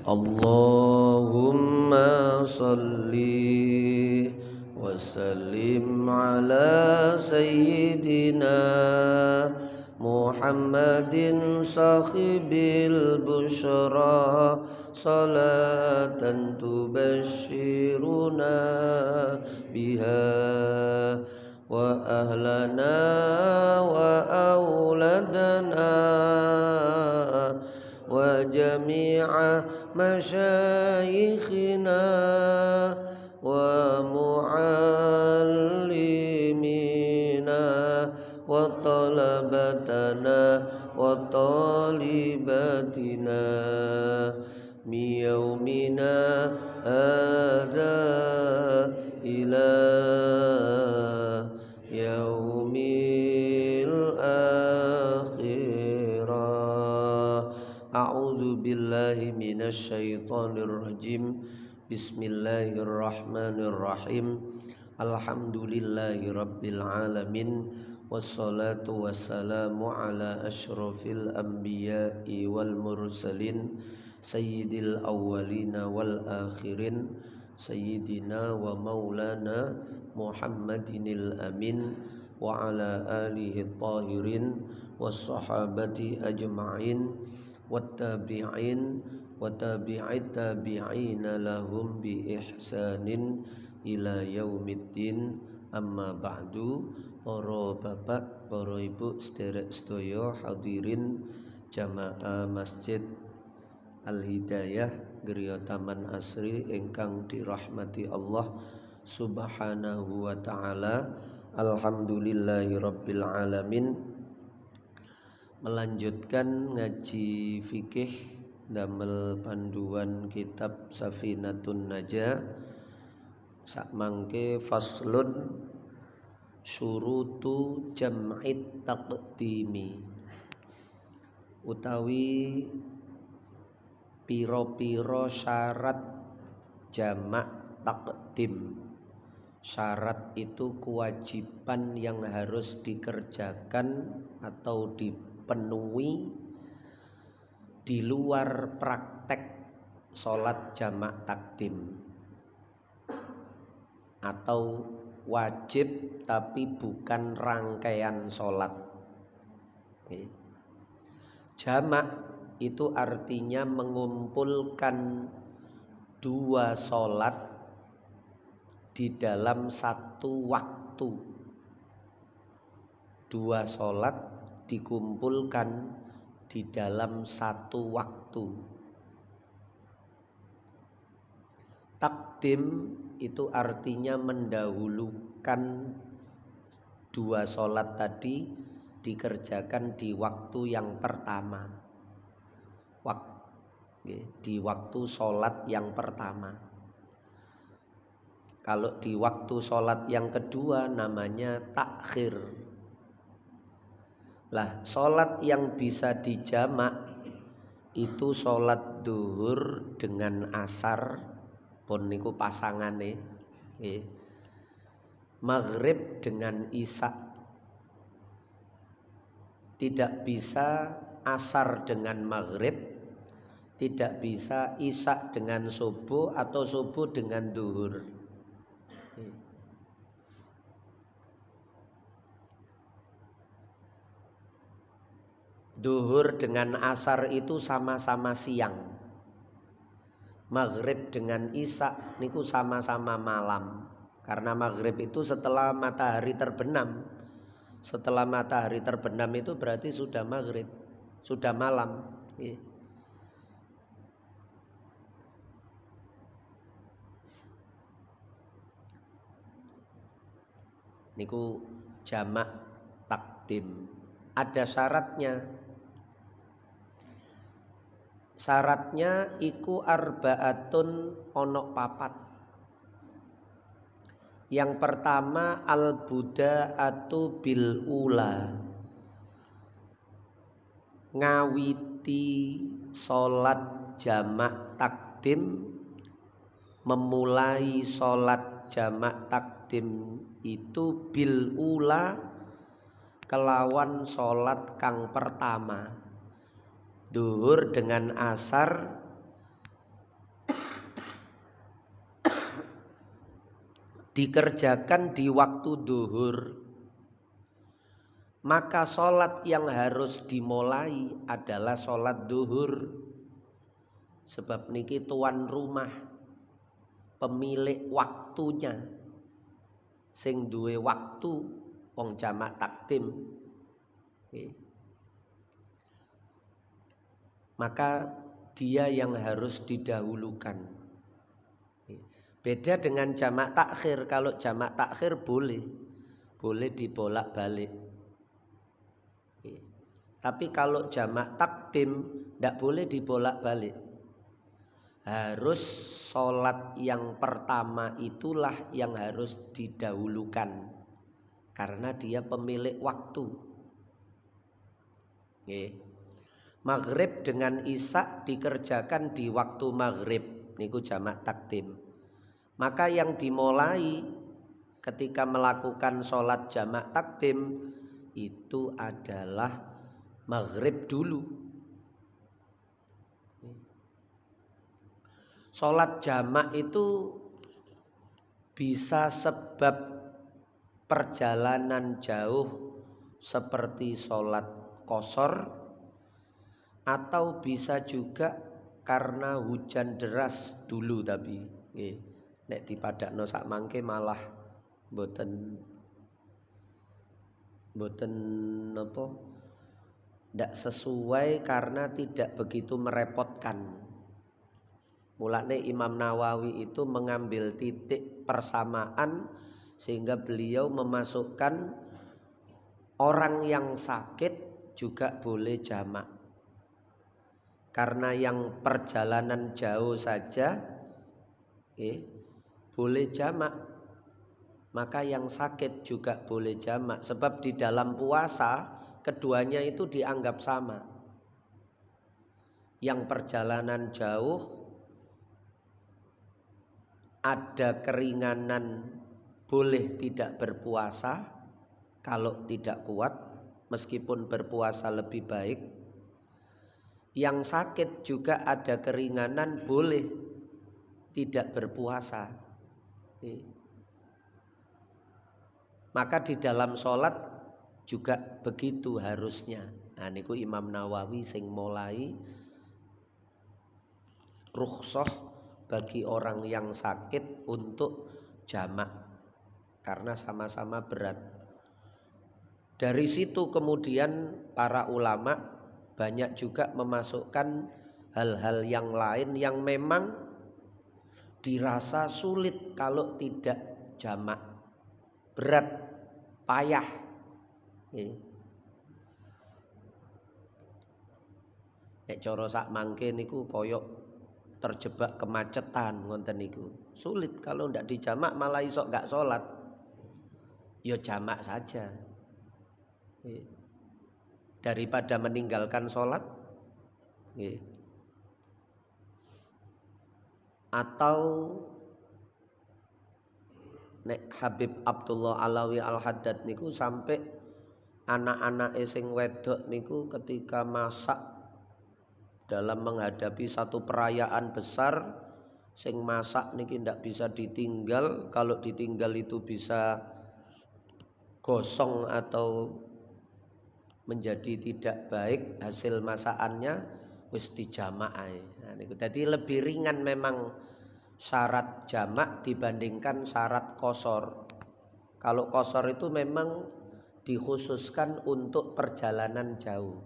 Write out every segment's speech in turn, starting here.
Allahumma salli wa sallim ala sayyidina Muhammadin sahibil bushra salatan tubashiruna biha wa ahlana wa auladana wa jami'a masyayikhina wa muallimina wa talabatana wa talibatina mi yaumina hadha ila yaumil akhirah. A'udzu billahi minasy syaithanir rajim. Bismillahirrahmanirrahim. Alhamdulillahi rabbil alamin. Wassalatu wassalamu ala asyrafil anbiya'i wal mursalin sayyidil awwalina wal akhirin sayyidina wa maulana Muhammadinil amin wa ala alihi tahirin wassahabati ajma'in wattabi'in wa tabi'it tabi'ina lahum bi ihsanin ila yaumiddin. Amma ba'du. Para bapak, para ibu, sederek sedaya hadirin jamaah Masjid Al-Hidayah Griya Taman Asri ingkang dirahmati Allah Subhanahu wa taala. Alhamdulillahirabbil alamin. Melanjutkan ngaji fikih damel panduan kitab Safinatun Najah. Sakmangke faslun syurutu jam'it taqdimi, utawi piro-piro syarat jamak takdim. Syarat itu kewajiban yang harus dikerjakan atau dipenuhi di luar praktek sholat jamak takdim, atau wajib tapi bukan rangkaian sholat. Jamak itu artinya mengumpulkan dua sholat di dalam satu waktu. Dua sholat dikumpulkan di dalam satu waktu. Takdim itu artinya mendahulukan dua sholat tadi dikerjakan di waktu yang pertama, di waktu sholat yang pertama. Kalau di waktu sholat yang kedua namanya takhir. Lah, sholat yang bisa dijamak itu sholat duhur dengan asar, pun niku pasangane, maghrib dengan isya. Tidak bisa asar dengan maghrib, tidak bisa isya dengan subuh atau subuh dengan duhur. Duhur dengan asar itu sama-sama siang. Maghrib dengan isya niku sama-sama malam. Karena maghrib itu setelah matahari terbenam. Setelah matahari terbenam itu berarti sudah maghrib, sudah malam. Niku jamak takdim. Ada syaratnya. Syaratnya iku arbaatun onok papat. Yang pertama al-buda'atu bil ula, ngawiti sholat jamak takdim, memulai sholat jamak takdim itu bil ula kelawan sholat kang pertama. Duhur dengan asar dikerjakan di waktu duhur, maka sholat yang harus dimulai adalah sholat duhur. Sebab niki tuan rumah, pemilik waktunya, sing duwe waktu wong jamak takdim. Maka dia yang harus didahulukan. Beda dengan jamak takhir. Kalau jamak takhir boleh dibolak-balik. Tapi kalau jamak takdim tidak boleh dibolak-balik. Harus sholat yang pertama itulah yang harus didahulukan, karena dia pemilik waktu. Maghrib dengan isya dikerjakan di waktu maghrib, niku jamak takdim. Maka yang dimulai ketika melakukan sholat jamak takdim itu adalah maghrib dulu. Sholat jamak itu bisa sebab perjalanan jauh seperti sholat qashar, atau bisa juga karena hujan deras dulu. Tapi nek dipadakno sak mangke malah mboten apa, ndak sesuai karena tidak begitu merepotkan. Mulane Imam Nawawi itu mengambil titik persamaan sehingga beliau memasukkan orang yang sakit juga boleh jamak. Karena yang perjalanan jauh saja boleh jamak, maka yang sakit juga boleh jamak. Sebab di dalam puasa keduanya itu dianggap sama. Yang perjalanan jauh ada keringanan, boleh tidak berpuasa kalau tidak kuat, meskipun berpuasa lebih baik. Yang sakit juga ada keringanan, boleh tidak berpuasa. Maka di dalam sholat juga begitu harusnya. Nah niku Imam Nawawi sing mulai rukhsah bagi orang yang sakit untuk jamak karena sama-sama berat. Dari situ kemudian para ulama banyak juga memasukkan hal-hal yang lain yang memang dirasa sulit kalau tidak jamak, berat, payah. Nek cara sak mangke niku koyok terjebak kemacetan ngonten niku. Sulit kalau ndak dijamak, malah isok gak sholat. Ya jamak saja. Daripada meninggalkan sholat. Atau nek Habib Abdullah Alawi Al-Haddad niku sampai anak-anak sing wedok niku ketika masak dalam menghadapi satu perayaan besar, sing masak niki ndak bisa ditinggal. Kalau ditinggal itu bisa gosong atau menjadi tidak baik hasil masakannya, wis dijamak ae. Nah niku dadi lebih ringan memang syarat jamak dibandingkan syarat qashar. Kalau qashar itu memang dikhususkan untuk perjalanan jauh.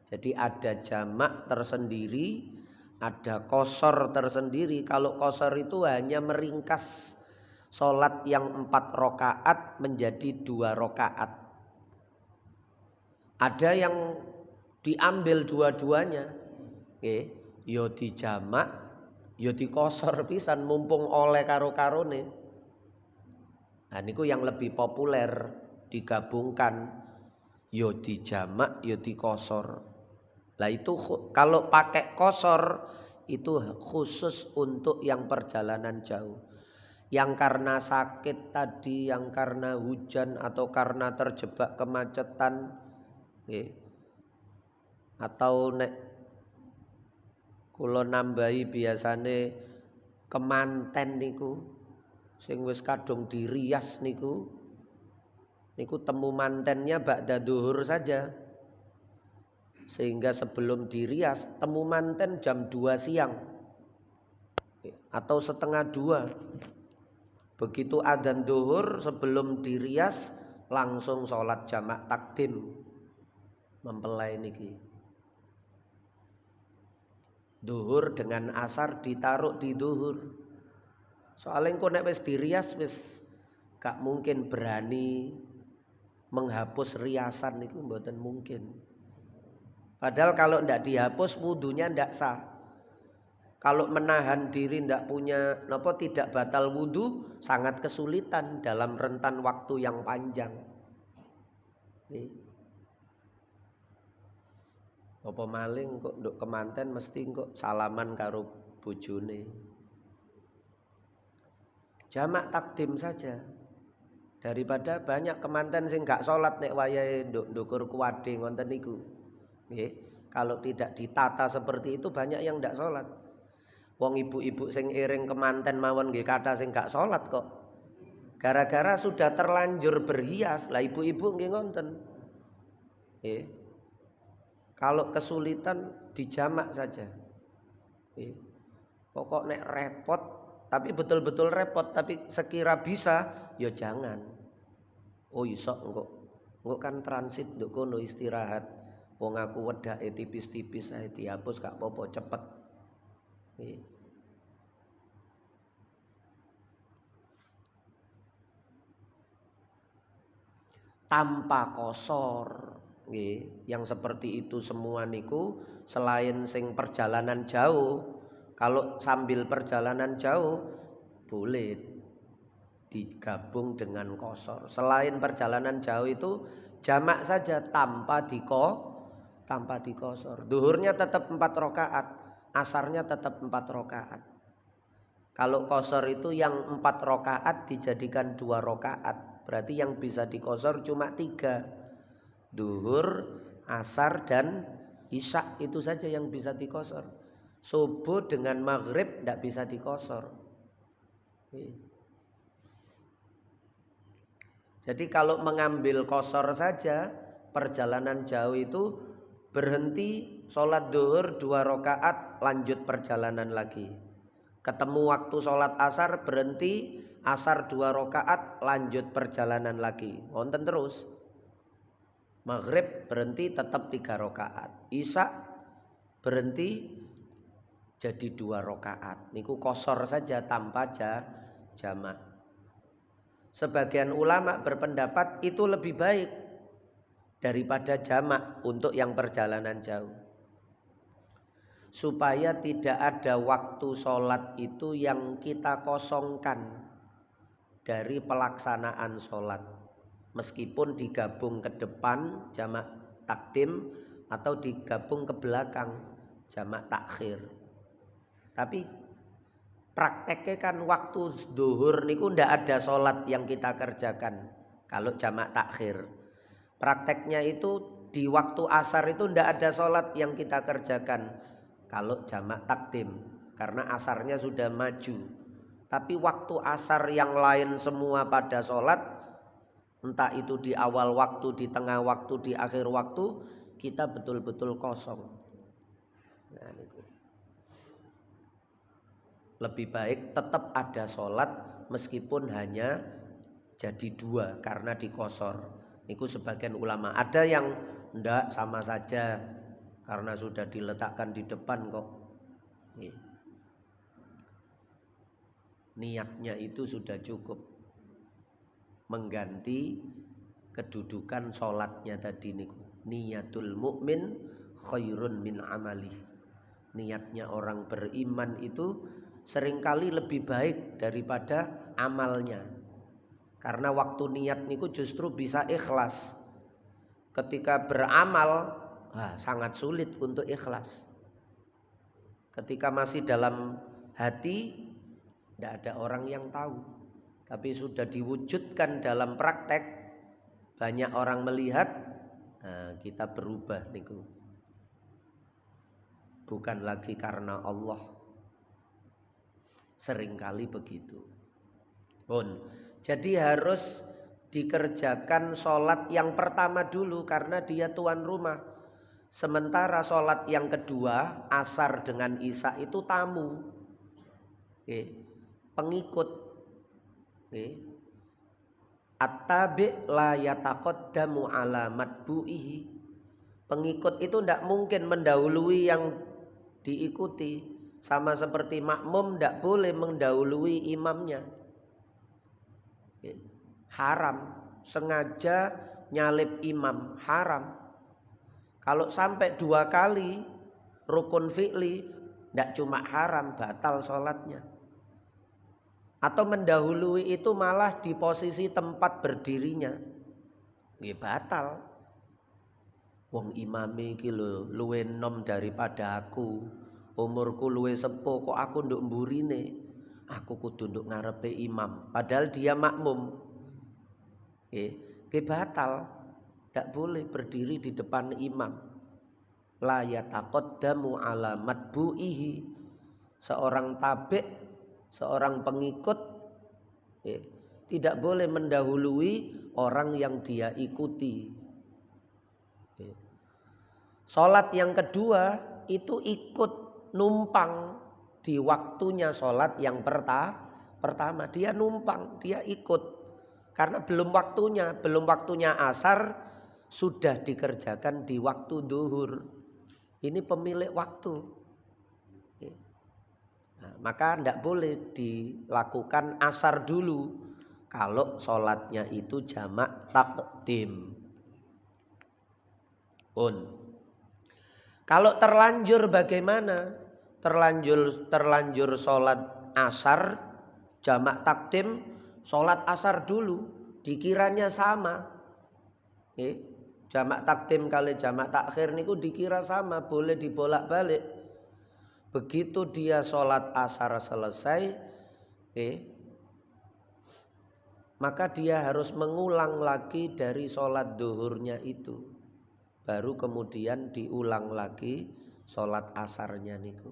Jadi ada jamak tersendiri, ada qashar tersendiri. Kalau qashar itu hanya meringkas sholat yang 4 rakaat menjadi 2 rakaat. Ada yang diambil dua-duanya, yo dijamak, yo diqashar pisan mumpung oleh karo-karone. Nah niku yang lebih populer digabungkan, yo dijamak, yo diqashar. Lah itu kalau pakai qashar itu khusus untuk yang perjalanan jauh. Yang karena sakit tadi, yang karena hujan atau karena terjebak kemacetan, atau nek kula nambahi biasane kemanten niku Sing wis kadung dirias niku temu mantennya ba'da duhur saja. Sehingga sebelum dirias temu manten jam 2 siang atau setengah 2. Begitu adzan duhur sebelum dirias langsung sholat jamak takdim mempelai niki. Duhur dengan asar ditaruh di duhur. Soalnya engko nek wis dirias wis gak mungkin berani menghapus riasan niku mboten mungkin. Padahal kalau ndak dihapus wudunya ndak sah. Kalau menahan diri ndak punya tidak batal wudu sangat kesulitan dalam rentan waktu yang panjang. Nih. Apa maling kok nduk kemanten mesti kok salaman karo bojone. Jamak takdim saja. Daripada banyak kemanten sing gak salat nek wayahe ndukur kuwade ngoten niku. Nggih, kalau tidak ditata seperti itu banyak yang ndak sholat. Wong ibu-ibu sing iring kemanten mawon nggih kathah sing gak sholat kok. Gara-gara sudah terlanjur berhias, lah ibu-ibu nggih ngoten. Nggih. Kalau kesulitan dijamak saja. Nggih. Pokok nek repot, tapi betul-betul repot, tapi sekira bisa, ya jangan. Oh iso engko kan transit nduk kono istirahat. Wong aku wedake tipis-tipis ae dihapus gak apa-apa cepet. Nggih. Tanpa kosor, nggih. Yang seperti itu semua niku selain sing perjalanan jauh, kalau sambil perjalanan jauh boleh digabung dengan kosor. Selain perjalanan jauh itu jamak saja tanpa dikosor. Duhurnya tetap 4 rakaat, asarnya tetap 4 rakaat. Kalau kosor itu yang 4 rakaat dijadikan 2 rakaat, berarti yang bisa dikosor cuma 3. Duhur, asar dan isya itu saja yang bisa dikosor. Subuh dengan maghrib tidak bisa dikosor. Jadi kalau mengambil kosor saja perjalanan jauh itu berhenti sholat duhur 2 rakaat lanjut perjalanan lagi. Ketemu waktu sholat asar berhenti asar 2 rakaat lanjut perjalanan lagi. Wonten terus. Maghrib berhenti tetap 3 rakaat. Isya berhenti jadi 2 rakaat. Niku kosor saja tanpa jamak. Sebagian ulama berpendapat itu lebih baik daripada jamak untuk yang perjalanan jauh. Supaya tidak ada waktu sholat itu yang kita kosongkan dari pelaksanaan sholat. Meskipun digabung ke depan jamak takdim atau digabung ke belakang jamak takhir. Tapi prakteknya kan waktu duhur niku ndak ada sholat yang kita kerjakan kalau jamak takhir. Prakteknya itu di waktu asar itu ndak ada sholat yang kita kerjakan kalau jamak takdim, karena asarnya sudah maju. Tapi waktu asar yang lain semua pada sholat, entah itu di awal waktu, di tengah waktu, di akhir waktu, kita betul-betul kosong. Nah, niku. Lebih baik tetap ada sholat meskipun hanya jadi 2 karena dikosor. Niku sebagian ulama. Ada yang ndak sama saja karena sudah diletakkan di depan kok. Nih. Niatnya itu sudah cukup mengganti kedudukan sholatnya tadi niku. Niyatul mukmin khairun min amali. Niatnya orang beriman itu seringkali lebih baik daripada amalnya. Karena waktu niat niku justru bisa ikhlas. Ketika beramal sangat sulit untuk ikhlas. Ketika masih dalam hati tidak ada orang yang tahu. Tapi sudah diwujudkan dalam praktek, banyak orang melihat, kita berubah niku. Bukan lagi karena Allah. Seringkali begitu. Jadi harus dikerjakan sholat yang pertama dulu karena dia tuan rumah. Sementara sholat yang kedua, asar dengan isya itu tamu, pengikut. At-tabi' la yataqaddamu ala matbu'ihi. Pengikut itu tidak mungkin mendahului yang diikuti. Sama seperti makmum tidak boleh mendahului imamnya. Haram. Sengaja nyalip imam, haram. Kalau sampai 2 kali rukun fi'li, tidak cuma haram, batal sholatnya. Atau mendahului itu malah di posisi tempat berdirinya, batal. Wong imame iki lho luwe enom daripada aku, umurku luwe sepuh, kok aku nduk mburine, aku kudu nduk ngarepe imam, padahal dia makmum. Batal, tidak boleh berdiri di depan imam. La yataqaddamu ala matbu'ihi. Seorang tabi', seorang pengikut tidak boleh mendahului orang yang dia ikuti. Sholat yang kedua itu ikut numpang di waktunya sholat yang pertama. Dia numpang, dia ikut. Karena belum waktunya asar sudah dikerjakan di waktu duhur. Ini pemilik waktu. Nah, maka tidak boleh dilakukan asar dulu kalau sholatnya itu jamak takdim. Kalau terlanjur bagaimana? Terlanjur sholat asar jamak takdim, sholat asar dulu, dikiranya sama. Jamak takdim kali jamak takhir niku dikira sama, boleh dibolak-balik. Begitu dia sholat asar selesai, maka dia harus mengulang lagi dari sholat duhurnya itu. Baru kemudian diulang lagi sholat asarnya niku.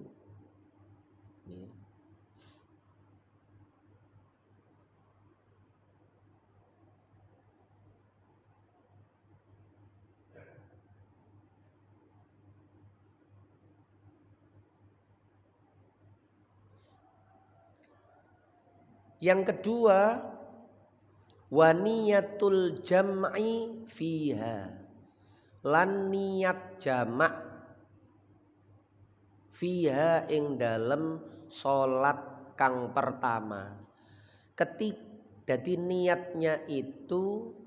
Yang kedua, waniyatul jam'i fiha. Lan niat jamak fiha ing dalem salat kang pertama. Jadi niatnya itu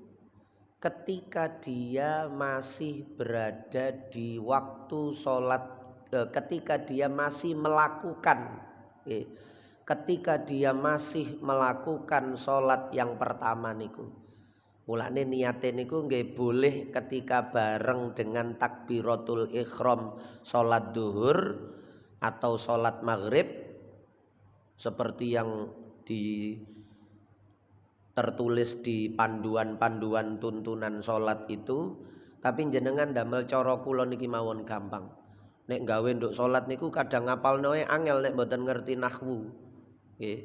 ketika dia masih berada di waktu salat, ketika dia masih melakukan salat yang pertama niku. Mulane niate niku nggih boleh ketika bareng dengan takbiratul ihram salat duhur atau salat maghrib seperti yang tertulis di panduan-panduan tuntunan salat itu. Tapi jenengan damel cara kula niki mawon gampang. Nek gawe nduk salat niku kadang ngapalno angel nek mboten ngerti nahwu. Nggih.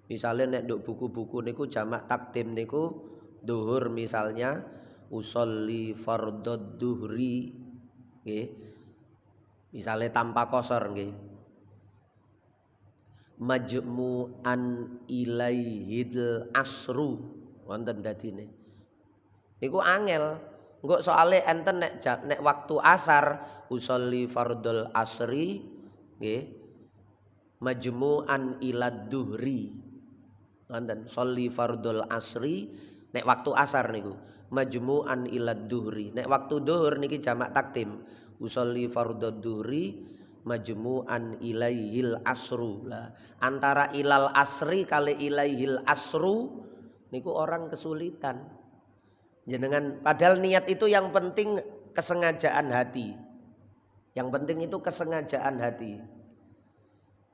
Misale nek nduk buku-buku niku jamak takdim niku duhur misalnya usolli fardhod duhri nggih. Misale tanpa kosor nggih. Majmu'an ilaihil asru wonten dadine. Niku angel. Engko soale enten nek waktu asar usolli fardhol asri nggih. Majmu'an ilad duhri. Wonten sholli fardhol asri nek waktu asar niku majmu'an ilad duhri. Nek waktu duhur niki jamak takdim usolli fardhod duhri majmu'an ilaihil asru. Lah antara ilal asri kali ilaihil asru niku orang kesulitan. Jenengan padahal niat itu yang penting kesengajaan hati. Yang penting itu kesengajaan hati.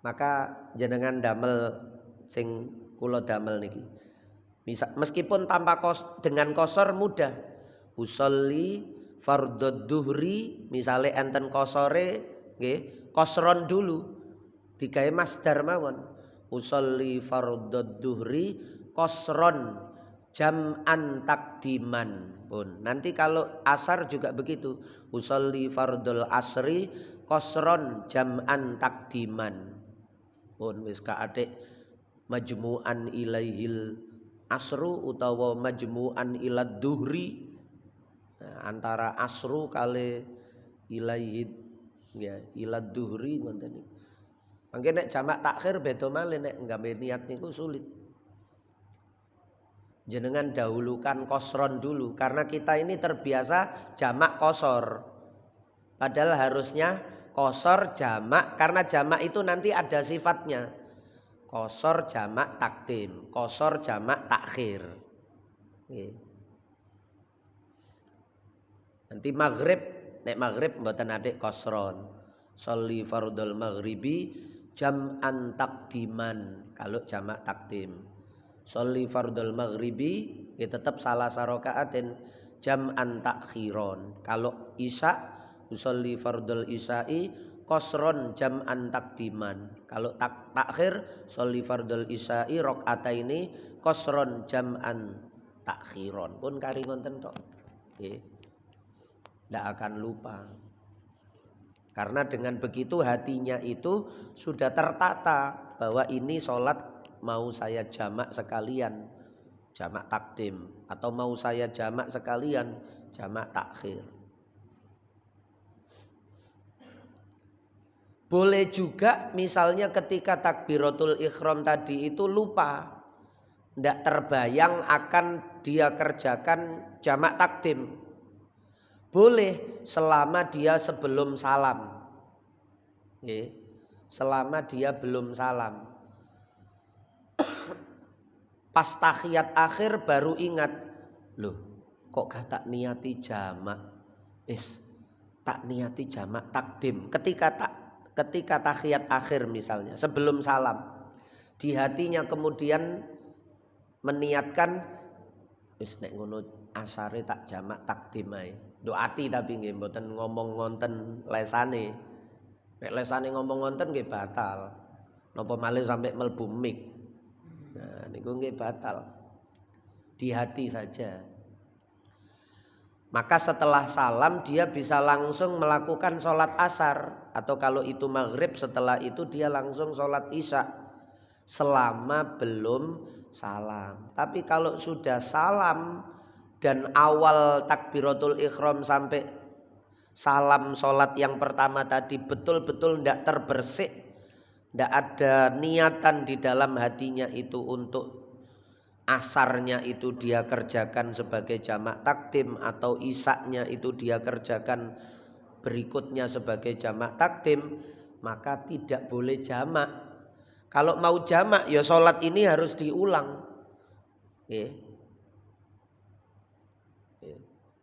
Maka jenengan damel sing kula damel niki. Meskipun tanpa dengan kosor mudah. Usolli fardhod duhri misale enten kosore nggih, kosron dulu. Digawe masdar mawon. Usolli fardhod duhri qasron jam'an takdiman pun. Nanti kalau asar juga begitu. Usolli fardul asri qasron jam'an takdiman pun wis adik majmu'an ilaihil asru utawa majmu'an ilad duhri. Nah, antara asru kali ilaihid ya ilad duhri ngoten niku. Mangke nek jamak takhir beda malih nek nggambe niat niku sulit. Jenengan dahulukan qasron dulu karena kita ini terbiasa jamak qasor. Padahal harusnya qasor jamak karena jamak itu nanti ada sifatnya. Qasor jamak takdim, qasor jamak takhir. Nanti maghrib, nek maghrib mboten adik qasron. Sholli fardul maghribi jam'an takdiman kalau jamak takdim. Sholli fardul maghribi ya tetap salah sarokaatin jam'an takhiron. Kalau isya usolli fardul isya'i qasron jam'an takdiman. Kalau takhir sholli fardul isya'i rakaataini qasron jam'an takhiron. Pun kari ngonten tok. Nggih. Ndak akan lupa. Karena dengan begitu hatinya itu sudah tertata bahwa ini sholat mau saya jamak sekalian jamak takdim atau mau saya jamak sekalian jamak takhir. Boleh juga misalnya ketika takbiratul ihram tadi itu lupa, ndak terbayang akan dia kerjakan jamak takdim. Boleh selama dia sebelum salam. Selama dia belum salam. Pas tahiyat akhir baru ingat, loh kok gak tak niati jamak. Tak niati jamak takdim. Ketika tahiyat akhir misalnya sebelum salam, di hatinya kemudian meniatkan nek ngono asare tak jamak takdim ae. Doati tapi nggih mboten ngomong ngonten lesane. Nek lesane ngomong ngonten nggih batal. Napa malih sampai mlebu mik. Nah niku nggih batal. Di hati saja. Maka setelah salam dia bisa langsung melakukan sholat asar. Atau kalau itu maghrib setelah itu dia langsung sholat isya. Selama belum salam. Tapi kalau sudah salam dan awal takbiratul ihram sampai salam sholat yang pertama tadi betul-betul tidak terbersih, tidak ada niatan di dalam hatinya itu untuk asarnya itu dia kerjakan sebagai jamak takdim atau isaknya itu dia kerjakan berikutnya sebagai jamak takdim, maka tidak boleh jamak. Kalau mau jamak ya sholat ini harus diulang.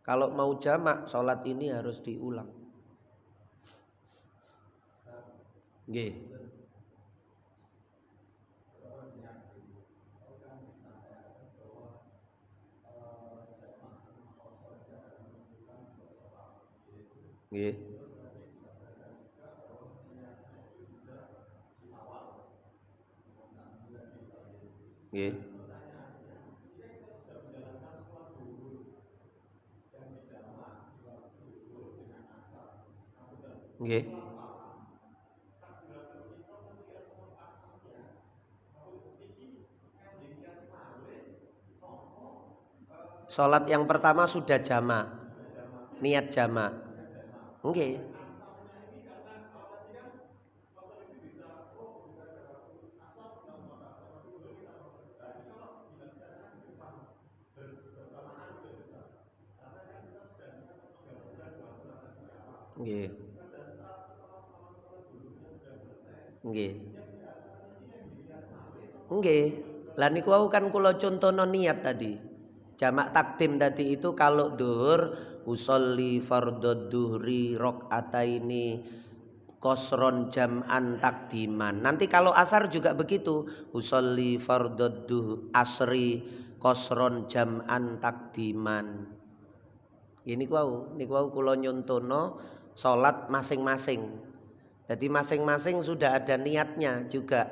Kalau mau jamak sholat ini harus diulang. Nggih. Nggih. Nggih. Nggih. Salat yang pertama sudah jamak. Niat jamak. Nggih. Nggih. Nggih. Nggih. Lah niku wau kan kula contohno niat tadi. Jamak takdim tadi itu kalau duhur usolli fardhu duhri rakaataini qasron jam'an takdiman. Nanti kalau asar juga begitu. Usolli fardhu asri qasron jam'an takdiman. Ini niku kula nyontono salat masing-masing. Jadi masing-masing sudah ada niatnya juga.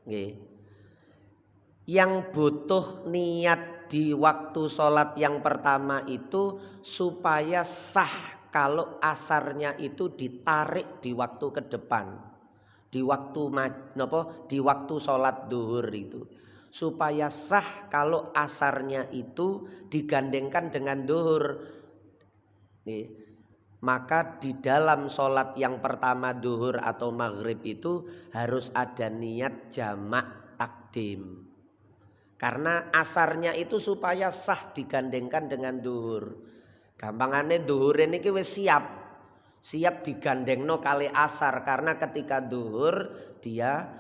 Nggih. Yang butuh niat di waktu sholat yang pertama itu supaya sah kalau asarnya itu ditarik di waktu ke depan, di waktu sholat duhur itu, supaya sah kalau asarnya itu digandengkan dengan duhur. Nih, maka di dalam sholat yang pertama duhur atau maghrib itu harus ada niat jamak takdim. Karena asarnya itu supaya sah digandengkan dengan duhur. Gampangane duhur ini wis siap digandengno kali asar, karena ketika duhur dia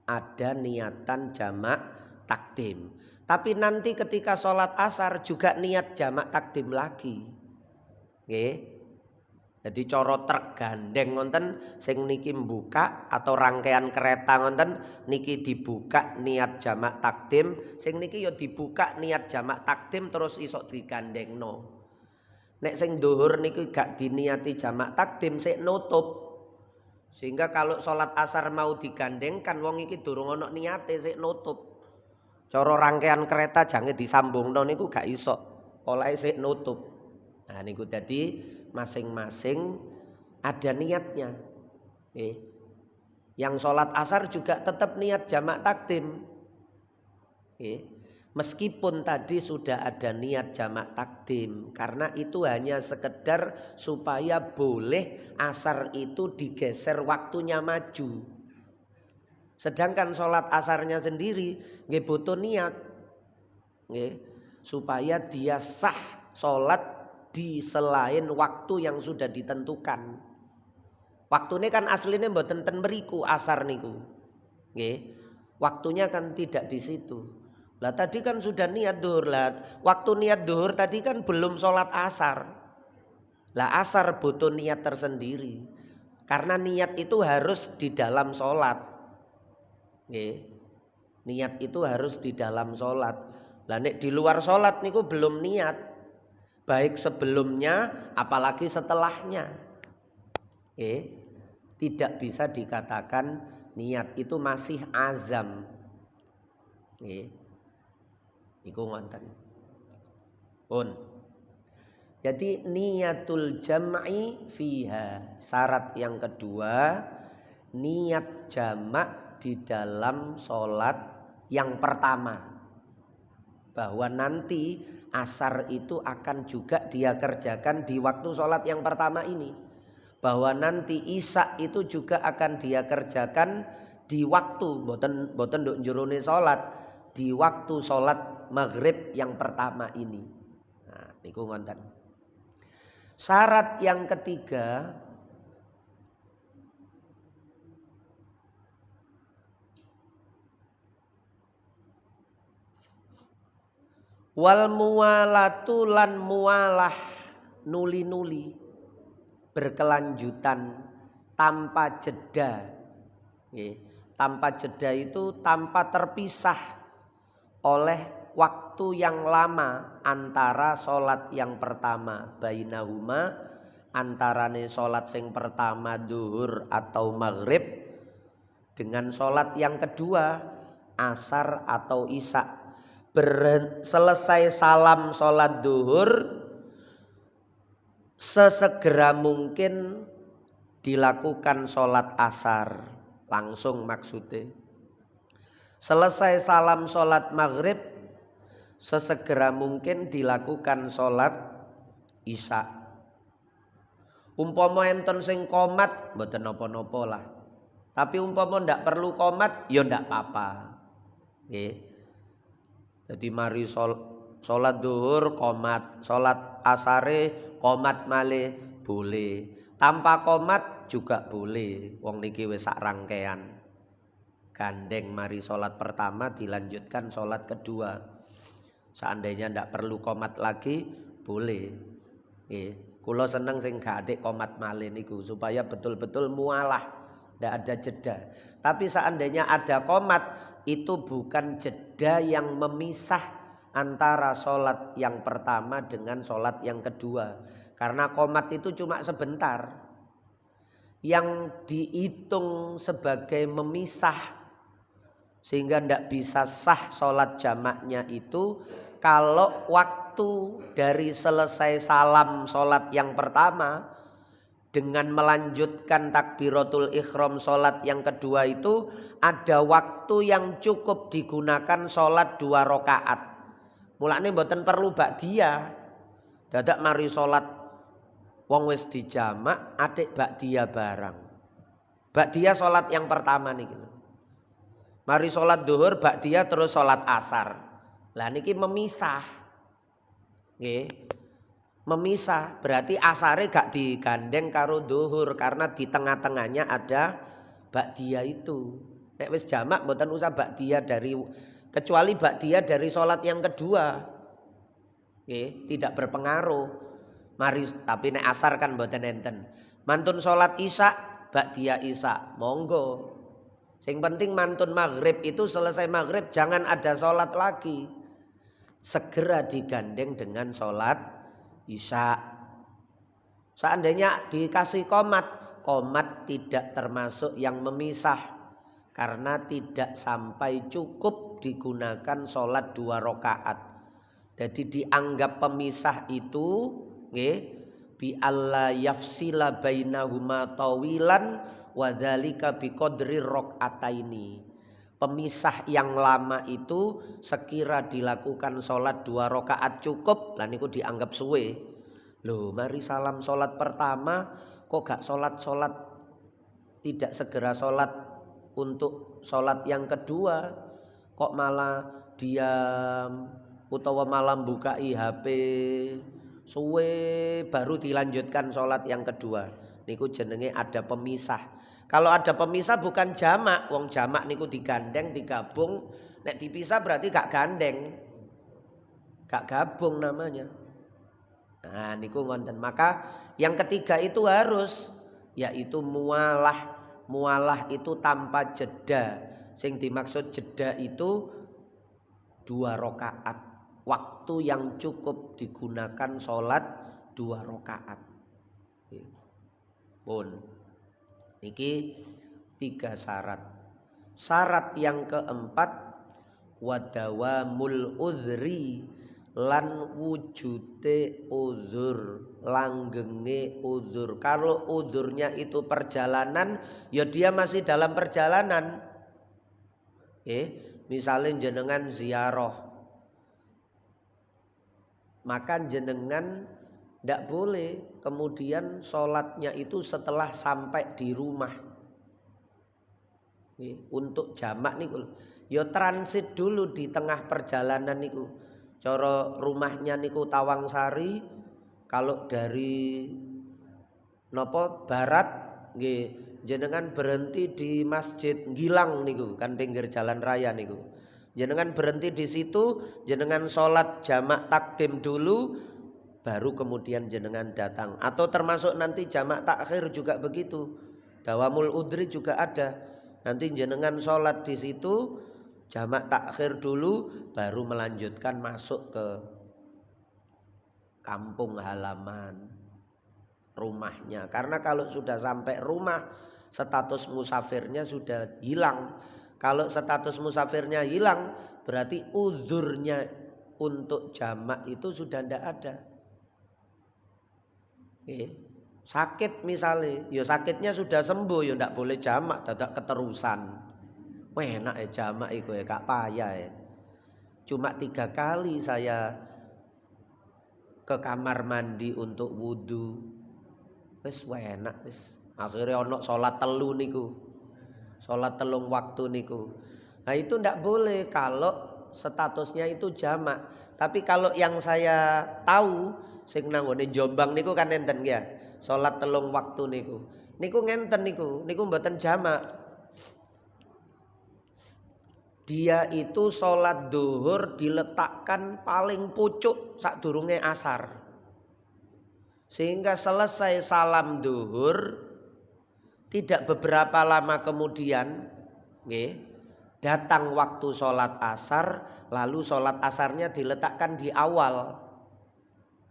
ada niatan jamak takdim. Tapi nanti ketika sholat asar juga niat jamak takdim lagi. Nggih. Jadi coro truk gandeng ngonten sing niki mbuka atau rangkaian kereta ngonten niki dibuka niat jamak takdim, sing niki ya dibuka niat jamak takdim terus isok digandengno. Nek sing duhur niki gak diniati jamak takdim sik nutup. Sehingga kalau sholat asar mau digandengkan wong iki durung ana niate sik nutup. Coro rangkaian kereta jange disambungno niku gak iso. Olahe sik nutup. Nah niku dadi masing-masing ada niatnya. Yang sholat asar juga tetap niat jamak takdim. Meskipun tadi sudah ada niat jamak takdim, karena itu hanya sekedar supaya boleh asar itu digeser waktunya maju. Sedangkan sholat asarnya sendiri nggih butuh niat, supaya dia sah sholat di selain waktu yang sudah ditentukan. Waktu ini kan aslinya mboten ten mriku asar niku. Nggih. Waktunya kan tidak di situ. Lah tadi kan sudah niat duhur. Lah waktu niat duhur tadi kan belum sholat asar. Lah asar butuh niat tersendiri. Karena niat itu harus di dalam sholat. Nggih. Niat itu harus di dalam sholat. Lah nek di luar sholat niku belum niat. Baik sebelumnya apalagi setelahnya. Tidak bisa dikatakan niat, itu masih azam. Iku ngoten. Pun. Jadi niatul jam'i fiha. Syarat yang kedua, niat jamak di dalam sholat yang pertama. Bahwa nanti asar itu akan juga dia kerjakan di waktu sholat yang pertama ini. Bahwa nanti isya itu juga akan dia kerjakan di waktu boten nduk jerone sholat, di waktu sholat maghrib yang pertama ini. Nah, niku ngonten. Syarat yang ketiga, wal muwalatu lan muwalah, nuli-nuli berkelanjutan tanpa jeda. Tanpa jeda itu tanpa terpisah oleh waktu yang lama antara sholat yang pertama, bainahuma, antarane sholat sing pertama duhur atau maghrib dengan sholat yang kedua asar atau isya. Selesai salam sholat duhur, sesegera mungkin dilakukan sholat asar langsung maksudnya. Selesai salam sholat maghrib, sesegera mungkin dilakukan sholat isya. Umpama enten sing qomat mboten napa-napa lah. Tapi umpama ndak perlu qomat ya ndak apa-apa. Nggih. Jadi mari sholat duhur qomat, sholat asare qomat malih boleh. Tanpa qomat juga boleh. Wong niki wis sak rangkaian. Gandeng mari sholat pertama dilanjutkan sholat kedua. Seandainya ndak perlu qomat lagi boleh. Kula seneng sing gak adek qomat malih niku supaya betul-betul mualah, ndak ada jeda. Tapi seandainya ada qomat, itu bukan jeda yang memisah antara sholat yang pertama dengan sholat yang kedua. Karena qomat itu cuma sebentar. Yang dihitung sebagai memisah Sehingga ndak bisa sah sholat jamaknya itu kalau waktu dari selesai salam sholat yang pertama dengan melanjutkan takbiratul ihram sholat yang kedua itu ada waktu yang cukup digunakan sholat 2 rakaat. Mulane mboten perlu ba'diyah. Dadak mari sholat wong wis dijamak atik ba'diyah barang. Ba'diyah sholat yang pertama niki. Mari sholat duhur ba'diyah terus sholat asar. Lah niki memisah. Nggih. Memisah berarti asare gak digandeng karo duhur karena di tengah-tengahnya ada ba'diyah itu. Nek wis jamak mboten usah ba'diyah dari kecuali ba'diyah dari sholat yang kedua. Nggih, tidak berpengaruh. Mari tapi nek asar kan mboten enten. Mantun sholat isya ba'diyah isya, monggo. Sing penting mantun maghrib itu selesai maghrib jangan ada sholat lagi. Segera digandeng dengan sholat isya. Seandainya dikasih komat tidak termasuk yang memisah karena tidak sampai cukup digunakan sholat 2 rakaat. Jadi dianggap pemisah itu nggih bi alla yafsila bainahuma tawilan wa dzalika biqadri rakaataini. Pemisah yang lama itu sekira dilakukan sholat 2 rakaat cukup lah niku dianggap suwe. Loh mari salam sholat pertama kok gak sholat tidak segera sholat untuk sholat yang kedua, kok malah diam utawa malam buka HP suwe baru dilanjutkan sholat yang kedua. Niku jenenge ada pemisah. Kalau ada pemisah bukan jamak, wong jamak niku digandeng digabung. Nek dipisah berarti gak gandeng, gak gabung namanya. Nah niku ngonten. Maka yang ketiga itu harus yaitu mualah. Mualah itu tanpa jeda. Sing dimaksud jeda itu 2 rakaat. Waktu yang cukup digunakan sholat 2 rakaat. Pun niki 3 syarat. Syarat yang keempat wadawamul udhri lan wujude uzur, langgenge uzur. Kalau uzurnya itu perjalanan, ya dia masih dalam perjalanan. Misalnya jenengan ziarah, maka jenengan tidak boleh kemudian sholatnya itu setelah sampai di rumah. Untuk jamak niku, ya transit dulu di tengah perjalanan niku. Cara rumahnya niku Tawangsari, kalau dari nopo barat nggih jenengan berhenti di Masjid Gilang niku kan pinggir jalan raya niku. Jenengan berhenti di situ, jenengan sholat jamak takdim dulu baru kemudian jenengan datang. Atau termasuk nanti jamak takhir juga begitu. Dawamul udri juga ada. Nanti jenengan sholat di situ jamak takhir dulu baru melanjutkan masuk ke kampung halaman rumahnya. Karena kalau sudah sampai rumah status musafirnya sudah hilang. Kalau status musafirnya hilang berarti uzurnya untuk jamak itu sudah tidak ada. Sakit misalnya, ya sakitnya sudah sembuh ya tidak boleh jamak, dadak keterusan. Wah enak ya jamak itu ya gak payah ya. Cuma 3 kali saya ke kamar mandi untuk wudu. Wis enak wis. Akhirnya ono sholat telu niku. Sholat telung waktu niku. Nah itu ndak boleh kalau statusnya itu jamak. Tapi kalau yang saya tahu sing nang ngene Jombang niku kan enten ya. Sholat telung waktu niku. Niku ngenten niku mboten jamak. Dia itu sholat duhur diletakkan paling pucuk sadurunge asar. Sehingga selesai salam duhur tidak beberapa lama kemudian datang waktu sholat asar, lalu sholat asarnya diletakkan di awal.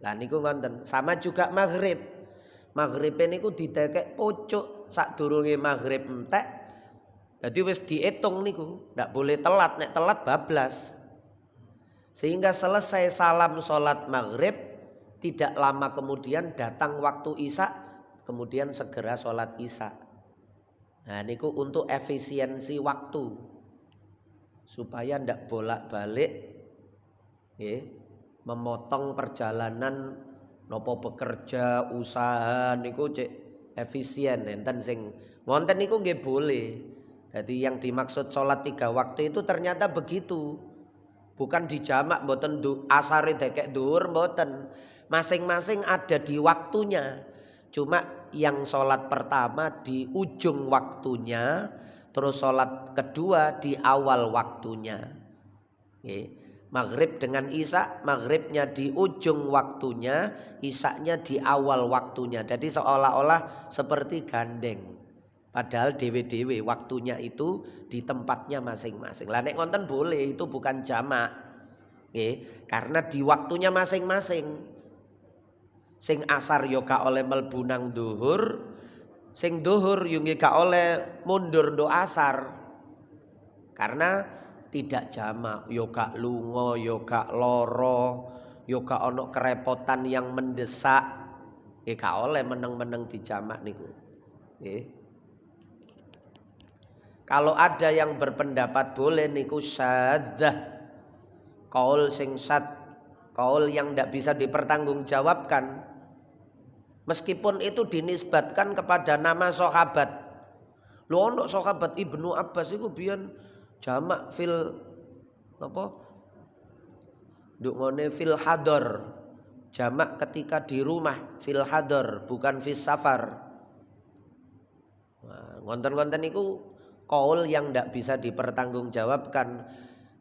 Lah niku ngonten. Sama juga maghrib. Maghrib niku didekek pucuk sadurunge maghrib entek. Jadi wis diitung niku, ndak boleh telat, nek telat bablas. Sehingga selesai salam sholat maghrib, tidak lama kemudian datang waktu isya, kemudian segera sholat isya. Nah niku untuk efisiensi waktu, supaya ndak bolak-balik, memotong perjalanan, nopo bekerja, usaha niku cek efisien. Enten sing ngonten niku nggih boleh. Jadi yang dimaksud sholat 3 waktu itu ternyata begitu. Bukan dijamak mboten asare dekek dhuwur mboten. Masing-masing ada di waktunya. Cuma yang sholat pertama di ujung waktunya, terus sholat kedua di awal waktunya. Maghrib dengan isya, maghribnya di ujung waktunya, isyanya di awal waktunya. Jadi seolah-olah seperti gandeng. Padahal dewe-dewe waktunya itu di tempatnya masing-masing. Lah nek ngonten boleh, itu bukan jamak. Karena di waktunya masing-masing. Sing asar yo gak oleh mlebu nang dhuhur, sing dhuhur yo gak oleh mundur ndo asar. Karena tidak jamak, yo gak lunga, yo gak loro, yo gak ono kerepotan yang mendesak. Gak oleh meneng-meneng dijamak niku. Kalau ada yang berpendapat boleh niku syadzah. Kaul sing syadz, kaul yang tidak bisa dipertanggungjawabkan. Meskipun itu dinisbatkan kepada nama sahabat. Lho ono sahabat Ibnu Abbas iku biyen jamak fil napa? Nduk ngene fil hadar. Jamak ketika di rumah fil hadar, bukan fis safar. Nah, ngonten-ngonten niku kaul yang tidak bisa dipertanggungjawabkan.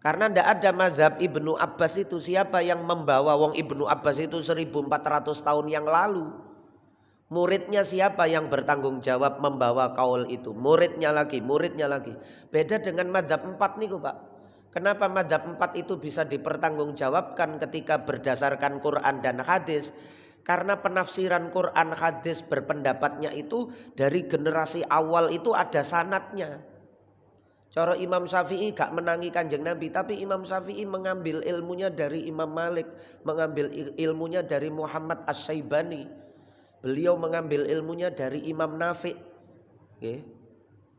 Karena tidak ada mazhab Ibnu Abbas itu. Siapa yang membawa wong Ibnu Abbas itu 1400 tahun yang lalu? Muridnya siapa yang bertanggung jawab membawa kaul itu? Muridnya lagi. Beda dengan mazhab 4 niku Pak. Kenapa mazhab 4 itu bisa dipertanggungjawabkan ketika berdasarkan Quran dan hadis? Karena penafsiran Quran hadis berpendapatnya itu dari generasi awal itu ada sanadnya. Cara Imam Syafi'i gak menangi Kanjeng Nabi, tapi Imam Syafi'i mengambil ilmunya dari Imam Malik, mengambil ilmunya dari Muhammad As-Syaibani. Beliau mengambil ilmunya dari Imam Nafi'.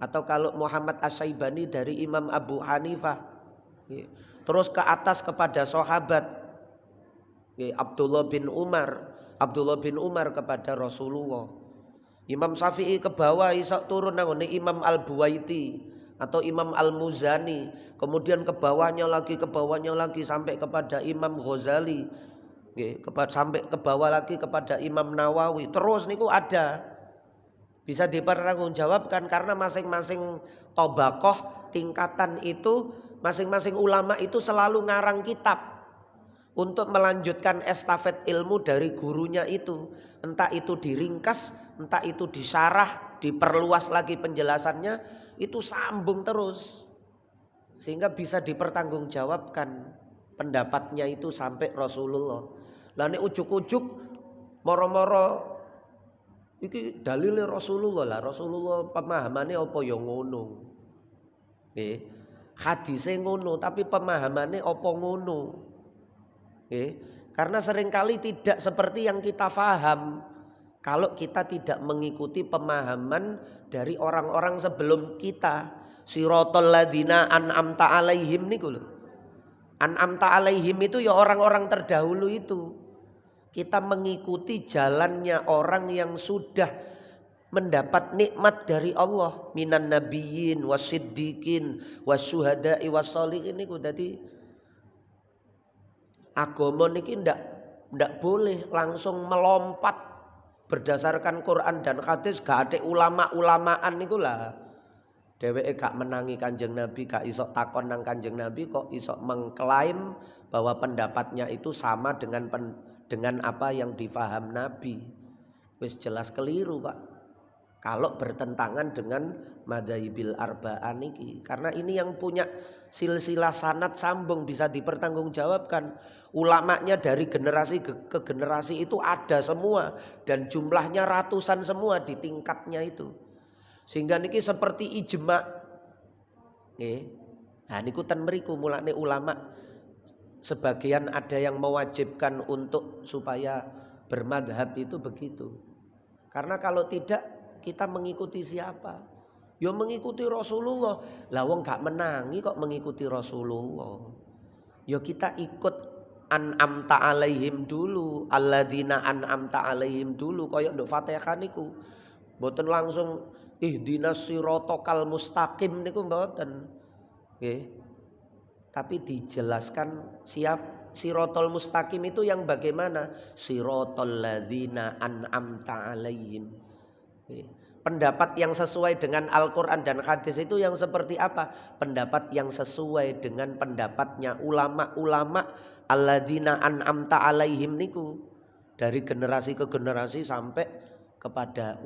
Atau kalau Muhammad As-Syaibani dari Imam Abu Hanifah. Terus ke atas kepada sahabat. Abdullah bin Umar kepada Rasulullah. Imam Syafi'i ke bawah isak turun nangone Imam Al-Buwaiti atau Imam Al-Muzani, kemudian ke bawahnya lagi sampai kepada Imam Ghazali, sampai ke bawah lagi kepada Imam Nawawi. Terus niku ada, bisa dipertanggungjawabkan karena masing-masing tobakoh tingkatan itu, masing-masing ulama itu selalu ngarang kitab untuk melanjutkan estafet ilmu dari gurunya itu. Entah itu diringkas, entah itu disyarah, diperluas lagi penjelasannya, itu sambung terus. Sehingga bisa dipertanggungjawabkan pendapatnya itu sampai Rasulullah. Lah nek ujuk-ujuk moro-moro iki dalile Rasulullah lah. Rasulullah pemahamannya apa ya ngono. Hadise ngono tapi pemahamannya apa ngono. Karena seringkali tidak seperti yang kita faham kalau kita tidak mengikuti pemahaman dari orang-orang sebelum kita. Siratal ladzina an'amta alaihim niku lho. An'amta alaihim itu ya orang-orang terdahulu itu. Kita mengikuti jalannya orang yang sudah mendapat nikmat dari Allah, minan nabiyyin wasiddiqin wasyuhada'i wassalihin niku. Dadi agama niki ndak boleh langsung melompat berdasarkan Quran dan hadis. Gak ada ulama-ulamaan niku lah. Dheweke gak menangi Kanjeng Nabi, gak iso takon nang Kanjeng Nabi, kok iso mengklaim bahwa pendapatnya itu sama dengan apa yang difaham Nabi. Wis jelas keliru, Pak. Kalau bertentangan dengan madzhabil arba'ah niki. Karena ini yang punya silsilah sanad sambung bisa dipertanggungjawabkan. Ulamanya dari generasi ke generasi itu ada semua dan jumlahnya ratusan semua di tingkatnya itu. Sehingga niki seperti ijma. Nggih. Nah niku ten mriku mulane ulama sebagian ada yang mewajibkan untuk supaya bermadhab itu begitu. Karena kalau tidak kita mengikuti siapa? Ya mengikuti Rasulullah. Lah wong gak menangi kok mengikuti Rasulullah. Ya kita ikut an'amta alaihim dulu, alladzina an'amta alaihim dulu kaya nduk Fatihah niku. Mboten langsung ihdinas siratal mustaqim niku mboten. Nggih. Tapi dijelaskan siap siratal mustaqim itu yang bagaimana? Siratal ladzina an'amta alaihim. Nggih. Pendapat yang sesuai dengan Al-Quran dan hadis itu yang seperti apa? Pendapat yang sesuai dengan pendapatnya ulama-ulama alladzina an'amta alaihim niku. Dari generasi ke generasi sampai kepada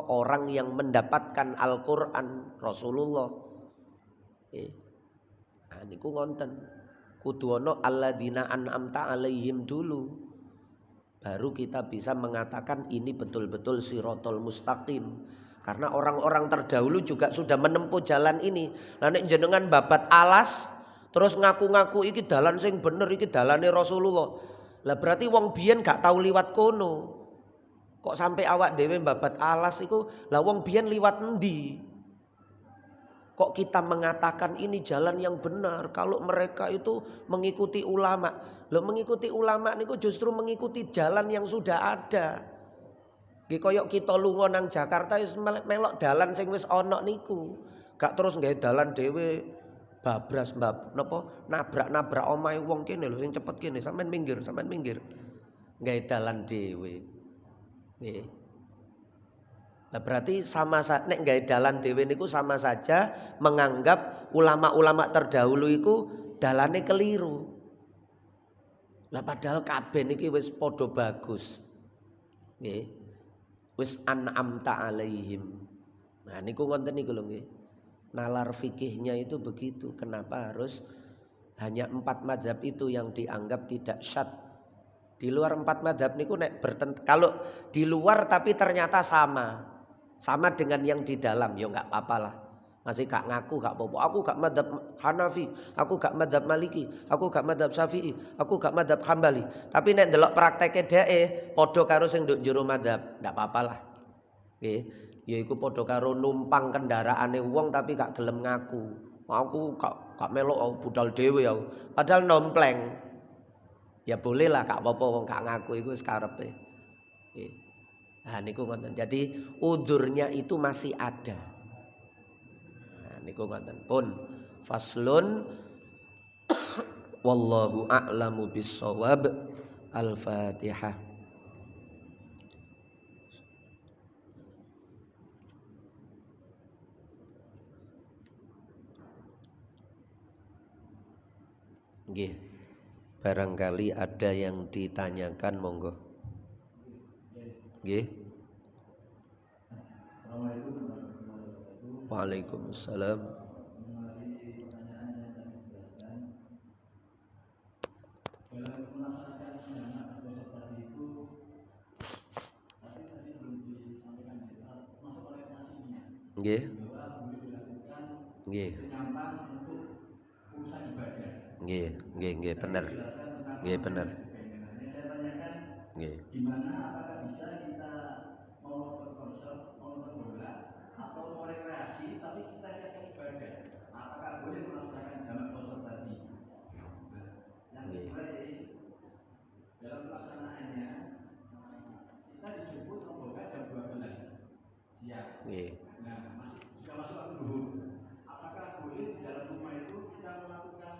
orang yang mendapatkan Al-Quran Rasulullah. Nah niku ngonten. Kudu ana alladzina an'amta alaihim dulu. Baru kita bisa mengatakan ini betul-betul siratal mustaqim. Karena orang-orang terdahulu juga sudah menempuh jalan ini. Lah nek jenengan babat alas terus ngaku-ngaku iki dalan sing bener, iki dalane Rasulullah. Lah berarti wong biyen gak tahu liwat kono. Kok sampai awak dhewe babat alas iku, lah wong biyen liwat endi? Kok kita mengatakan ini jalan yang benar kalau mereka itu mengikuti ulama. Loh mengikuti ulama niku justru mengikuti jalan yang sudah ada. Nggih koyok kita lunga nang Jakarta wis melok dalan sing wis ana niku. Gak terus nggawe dalan dhewe babras napa nabrak-nabrak omahe wong kene lho sing cepet kene sampean minggir. Nggawe dalan dhewe. Nggih. Nah berarti nek gawe dalan dhewe niku sama saja menganggap ulama-ulama terdahulu iku dalane keliru. Lah padahal kabeh niki wis padha bagus. Nggih. Wis an'amta alaihim. Nah niku ngonten niku lho nggih. Nalar fikihnya itu begitu. Kenapa harus hanya 4 mazhab itu yang dianggap tidak syad. Di luar 4 mazhab niku kalau di luar tapi ternyata sama dengan yang di dalam ya nggak apa-apa lah. Masih gak ngaku gak apa-apa. Aku gak madhab Hanafi, aku gak madhab Maliki, aku gak madhab Syafi'i, aku gak madhab Hambali. Tapi nek ndelok prakteke dhek padha karo sing nduk jero madhab, ndak apa-apa lah. Nggih, ya iku padha karo numpang kendaraane wong tapi gak gelem ngaku. Aku gak melok budal dhewe aku. Padahal nompleng. Ya boleh lah gak apa-apa wong gak ngaku iku wis karepe. Nggih. Nah niku ngoten. Jadi udurnya itu masih ada. Nah niku ngoten. Pun faslun wallahu a'lamu bissawab. Al-Fatihah. Nggih. Barangkali ada yang ditanyakan monggo. Nggih. Waalaikumsalam. Nggih. Nggih. Nggih, bener. Nggih, bener. Nggih. Gimana apakah bisa kita mau nonton konser, mau nonton bola atau mau rekreasi tapi kita niatkan ibadah? Apakah boleh melaksanakan jamak konser tadi? Yang kedua dalam pelaksanaannya kita dijemput rombongan jam 12 siang. Nah, sudah masuk waktu duhur. Apakah boleh di dalam rumah itu kita melakukan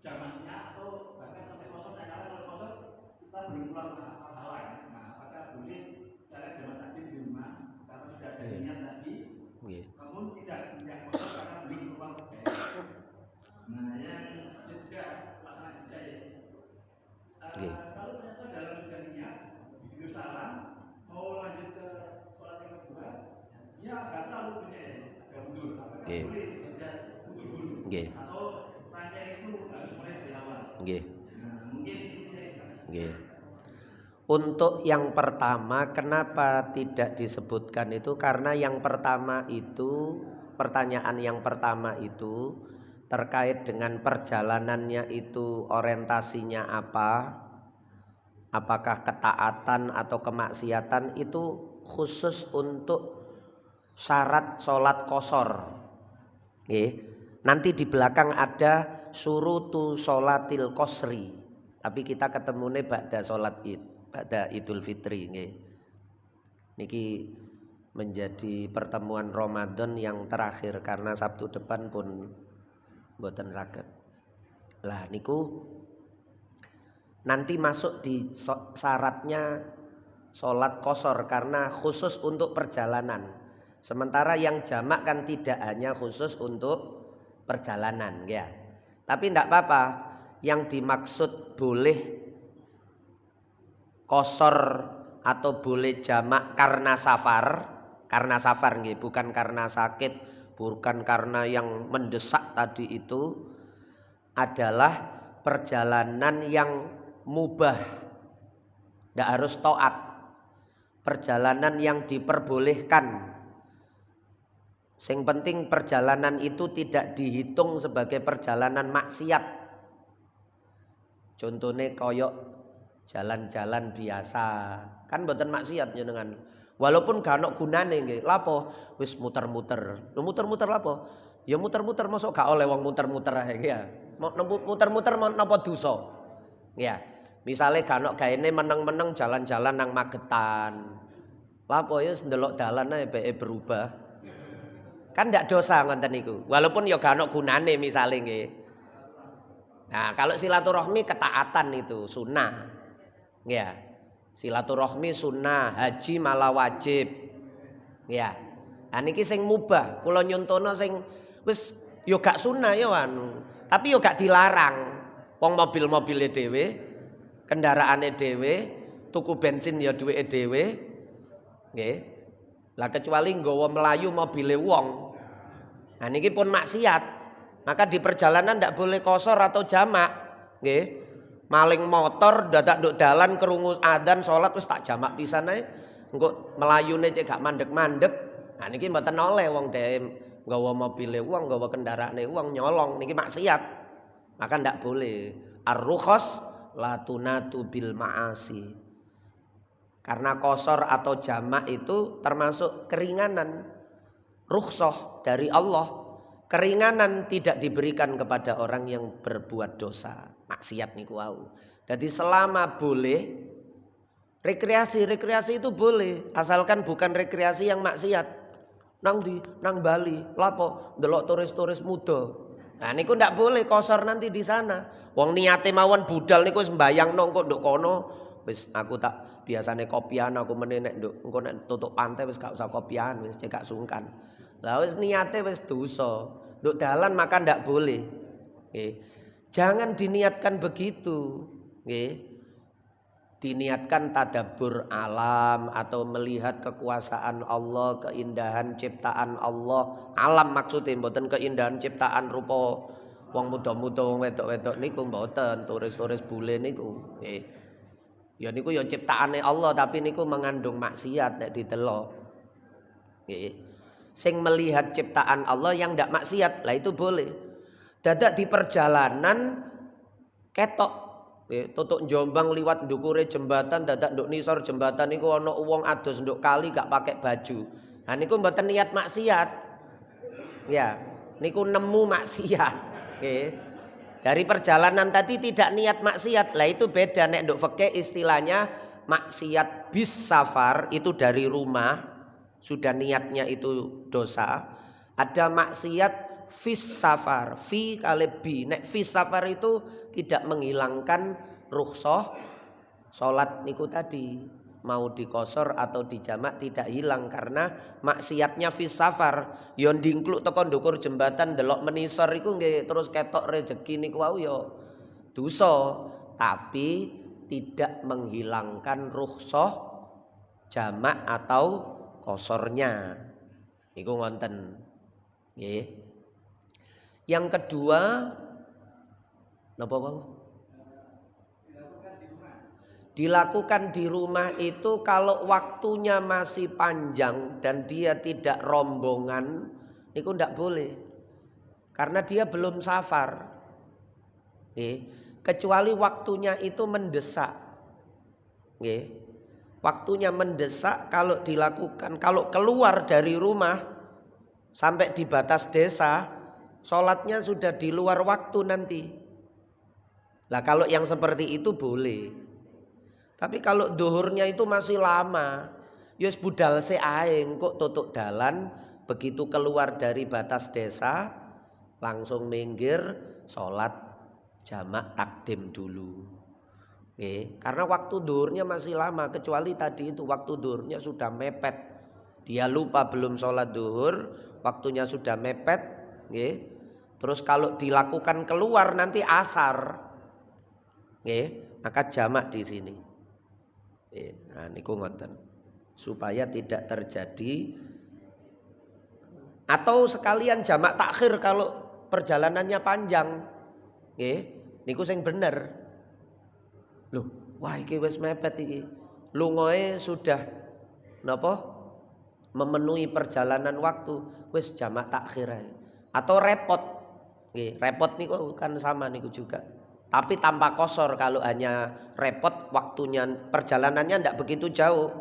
jamaknya atau bahkan sampai kosong? Karena kalau kosong kita belum pulang masalah. Nah, apakah boleh secara jamak takdim di rumah karena sudah ada niat tadi? Namun tidak kosong karena belum pulang. Nah, yang ketiga pelaksanaan hidayah. Kalau ternyata dalam sudah niat, video salam mau lanjut ke sholat yang kedua, dia batal rukuknya, agak mundur. Apakah boleh tidak mundur dulu? Atau rangkaian itu harus mulai dari awal? Nah, mungkin ini. Untuk yang pertama kenapa tidak disebutkan itu karena yang pertama itu pertanyaan yang pertama itu terkait dengan perjalanannya itu orientasinya apa, apakah ketaatan atau kemaksiatan, itu khusus untuk syarat sholat qashar. Nanti di belakang ada syurutu sholatil qasri, tapi kita ketemune ba'da sholat id, ba'da idul fitri. Niki menjadi pertemuan Ramadan yang terakhir karena Sabtu depan pun mboten saged. Lah niku nanti masuk di syaratnya sholat qashar karena khusus untuk perjalanan. Sementara yang jamak kan tidak hanya khusus untuk perjalanan ya. Tapi tidak apa-apa, yang dimaksud boleh qashar atau boleh jamak karena safar nggih, bukan karena sakit, bukan karena yang mendesak tadi, itu adalah perjalanan yang mubah, tidak harus taat, perjalanan yang diperbolehkan. Sing penting perjalanan itu tidak dihitung sebagai perjalanan maksiat. Contohnya koyok jalan-jalan biasa, kan mboten maksiat jenengan. Walaupun gak ono gunane nggih. Lapo wis muter-muter. Lho muter-muter lapo? Ya muter-muter mosok gak oleh wong muter-muter ae ya. Muter-muter napa dosa? Ya. Misale gak ono gaene meneng-meneng jalan-jalan nang Magetan. Lapo ya ndelok dalan ae beke berubah. Kan ndak dosa ngoten niku. Walaupun ya gak ono gunane misale nggih. Nah, kalau silaturahmi ketaatan itu sunnah. Ya. Silaturahmi sunnah, haji malah wajib. Ya. Nah niki sing mubah, kula nyontono sing wis yo gak sunnah yo anu, tapi yo gak dilarang. Wong mobil-mobile dhewe, kendaraane dhewe, tuku bensin ya duweke dhewe. Nggih. Lah kecuali nggawa melayu mobile wong. Nah niki pun maksiat. Maka di perjalanan ndak boleh qashar atau jamak, nggih. Maling motor dadak nduk dalan krungu adzan salat wis tak jamak pisan ae. Engko melayune cek gak mandeg-mandeg. Nah niki mboten oleh wong dhewe nggawa mobile wong, nggawa kendaraane wong nyolong, niki maksiat. Maka ndak boleh. Ar-rukhas la tunatu bil ma'asi. Karena qashar atau jamak itu termasuk keringanan, rukhsah dari Allah. Keringanan tidak diberikan kepada orang yang berbuat dosa, maksiat niku wau. Jadi selama boleh rekreasi itu boleh, asalkan bukan rekreasi yang maksiat. Nang Bali, lapo ndelok turis-turis muda. Nah niku ndak boleh qashar nanti di sana. Wong niate mawon budal niku sembayang kok nduk kono. Wis aku tak biasane kopian, aku meneh nek nduk engko nek tutuk pantai wis gak usah kopian, wis cekak sungkan. Lah wis niate wis dosa. Nduk dalan maka ndak boleh. Nggih. Jangan diniatkan begitu, nggih. Diniatkan tadabbur alam atau melihat kekuasaan Allah, keindahan ciptaan Allah. Alam maksudnya mboten keindahan ciptaan rupa wong muda-muda wong wedok-wedok niku mboten, turis-turis bule niku. Nggih. Ya niku ya ciptaane Allah tapi niku mengandung maksiat nek didelok. Nggih. Sing melihat ciptaan Allah yang ndak maksiat, lah itu boleh. Dadak di perjalanan ketok tutuk Jombang liwat ndukure jembatan, dadak nduk nisor jembatan niku ana wong adus nduk kali gak pakai baju. Nah niku mboten niat maksiat. Ya, niku nemu maksiat. Nggih. Dari perjalanan tadi tidak niat maksiat. Lah itu beda nek nduk fikih istilahnya maksiat bis safar itu dari rumah. Sudah niatnya itu dosa. Ada maksiat fis safar, fi kali bi. Nek fis safar itu tidak menghilangkan rukhsah salat niku tadi. Mau di qashar atau di jamak tidak hilang karena maksiatnya fis safar. Yo ndingkluk teko ndukur jembatan delok menisor iku nggih terus ketok rezeki niku wau yo dosa, tapi tidak menghilangkan rukhsah jamak atau qasharnya. Iku ngonten. Nggih. Yang kedua napa wau? Dilakukan di rumah itu kalau waktunya masih panjang dan dia tidak rombongan, niku ndak boleh. Karena dia belum safar. Kecuali waktunya itu mendesak. Waktunya mendesak kalau dilakukan, kalau keluar dari rumah sampai di batas desa, sholatnya sudah di luar waktu nanti. Lah kalau yang seperti itu boleh. Tapi kalau duhurnya itu masih lama, yus budal se aing kok tutuk dalan, begitu keluar dari batas desa langsung minggir sholat jamak takdim dulu. Karena waktu duhurnya masih lama, kecuali tadi itu waktu duhurnya sudah mepet. Dia lupa belum sholat duhur, waktunya sudah mepet. Terus kalau dilakukan keluar nanti asar, maka jamak di sini. Nah niku ngoten, supaya tidak terjadi. Atau sekalian jamak takhir kalau perjalanannya panjang. Niku sing bener. Loh, wah iki wis mepet iki. Lungoe sudah napa? Memenuhi perjalanan waktu, wis jamak takhir ae. Atau repot. Repot niku kan sama niku juga. Tapi tanpa kosor, kalau hanya repot waktunya perjalanannya ndak begitu jauh.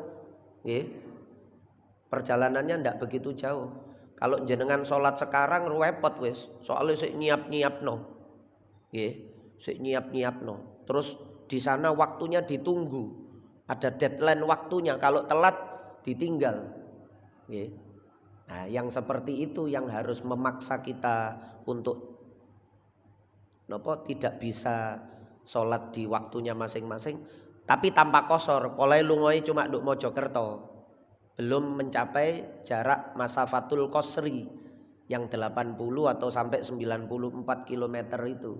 Perjalanannya ndak begitu jauh. Kalau jenengan sholat sekarang repot wis, soalnya sik nyiap-nyiapno. Sik nyiap-nyiapno. Terus di sana waktunya ditunggu, ada deadline waktunya, kalau telat ditinggal. Nah, yang seperti itu yang harus memaksa kita untuk tidak bisa sholat di waktunya masing-masing, tapi tanpa kosor. Polai lungoy cuma nduk Mojokerto, belum mencapai jarak masafatul qasri yang 80 atau sampai 94 km itu.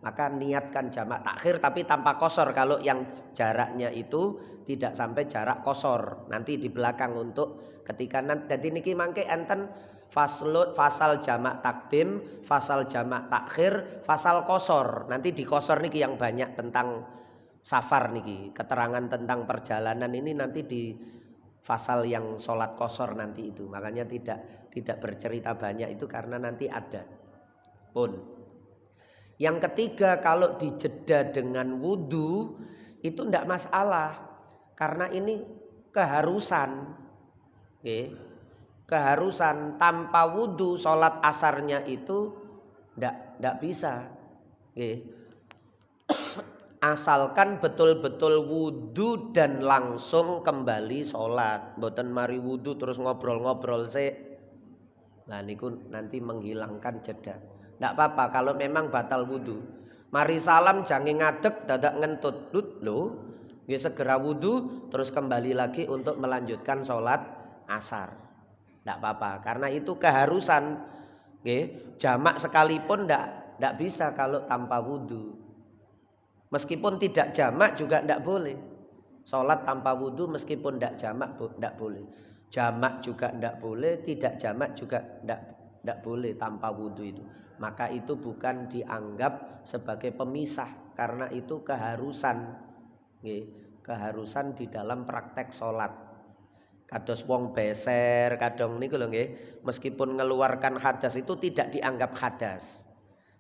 Maka niatkan jamak takhir tapi tanpa kosor. Kalau yang jaraknya itu tidak sampai jarak kosor, nanti di belakang untuk ketika nanti. Jadi niki mangke enten fasal jamak takdim, fasal jamak takhir, fasal kosor. Nanti di kosor niki yang banyak tentang safar niki, keterangan tentang perjalanan ini nanti di fasal yang sholat kosor nanti itu. Makanya tidak bercerita banyak itu karena nanti ada pun. Yang ketiga, kalau dijeda dengan wudhu itu tidak masalah, karena ini keharusan. Keharusan, tanpa wudhu sholat asarnya itu tidak bisa. Asalkan betul-betul wudhu dan langsung kembali sholat. Mboten mari wudhu terus ngobrol-ngobrol sih. Nah niku nanti menghilangkan jeda. Tidak apa-apa kalau memang batal wudhu. Mari salam jangan ngadeg dadak ngentut loh. Segera wudhu terus kembali lagi untuk melanjutkan sholat asar. Tidak apa-apa karena itu keharusan. Jamak sekalipun tidak bisa kalau tanpa wudhu. Meskipun tidak jamak juga tidak boleh. Sholat tanpa wudhu meskipun tidak jamak tidak boleh. Jamak juga tidak boleh, tidak jamak juga tidak boleh tanpa wudhu itu. Maka itu bukan dianggap sebagai pemisah, karena itu keharusan. Keharusan di dalam praktek sholat. Kados wong beser kadang niku lho nggih, meskipun mengeluarkan hadas itu tidak dianggap hadas.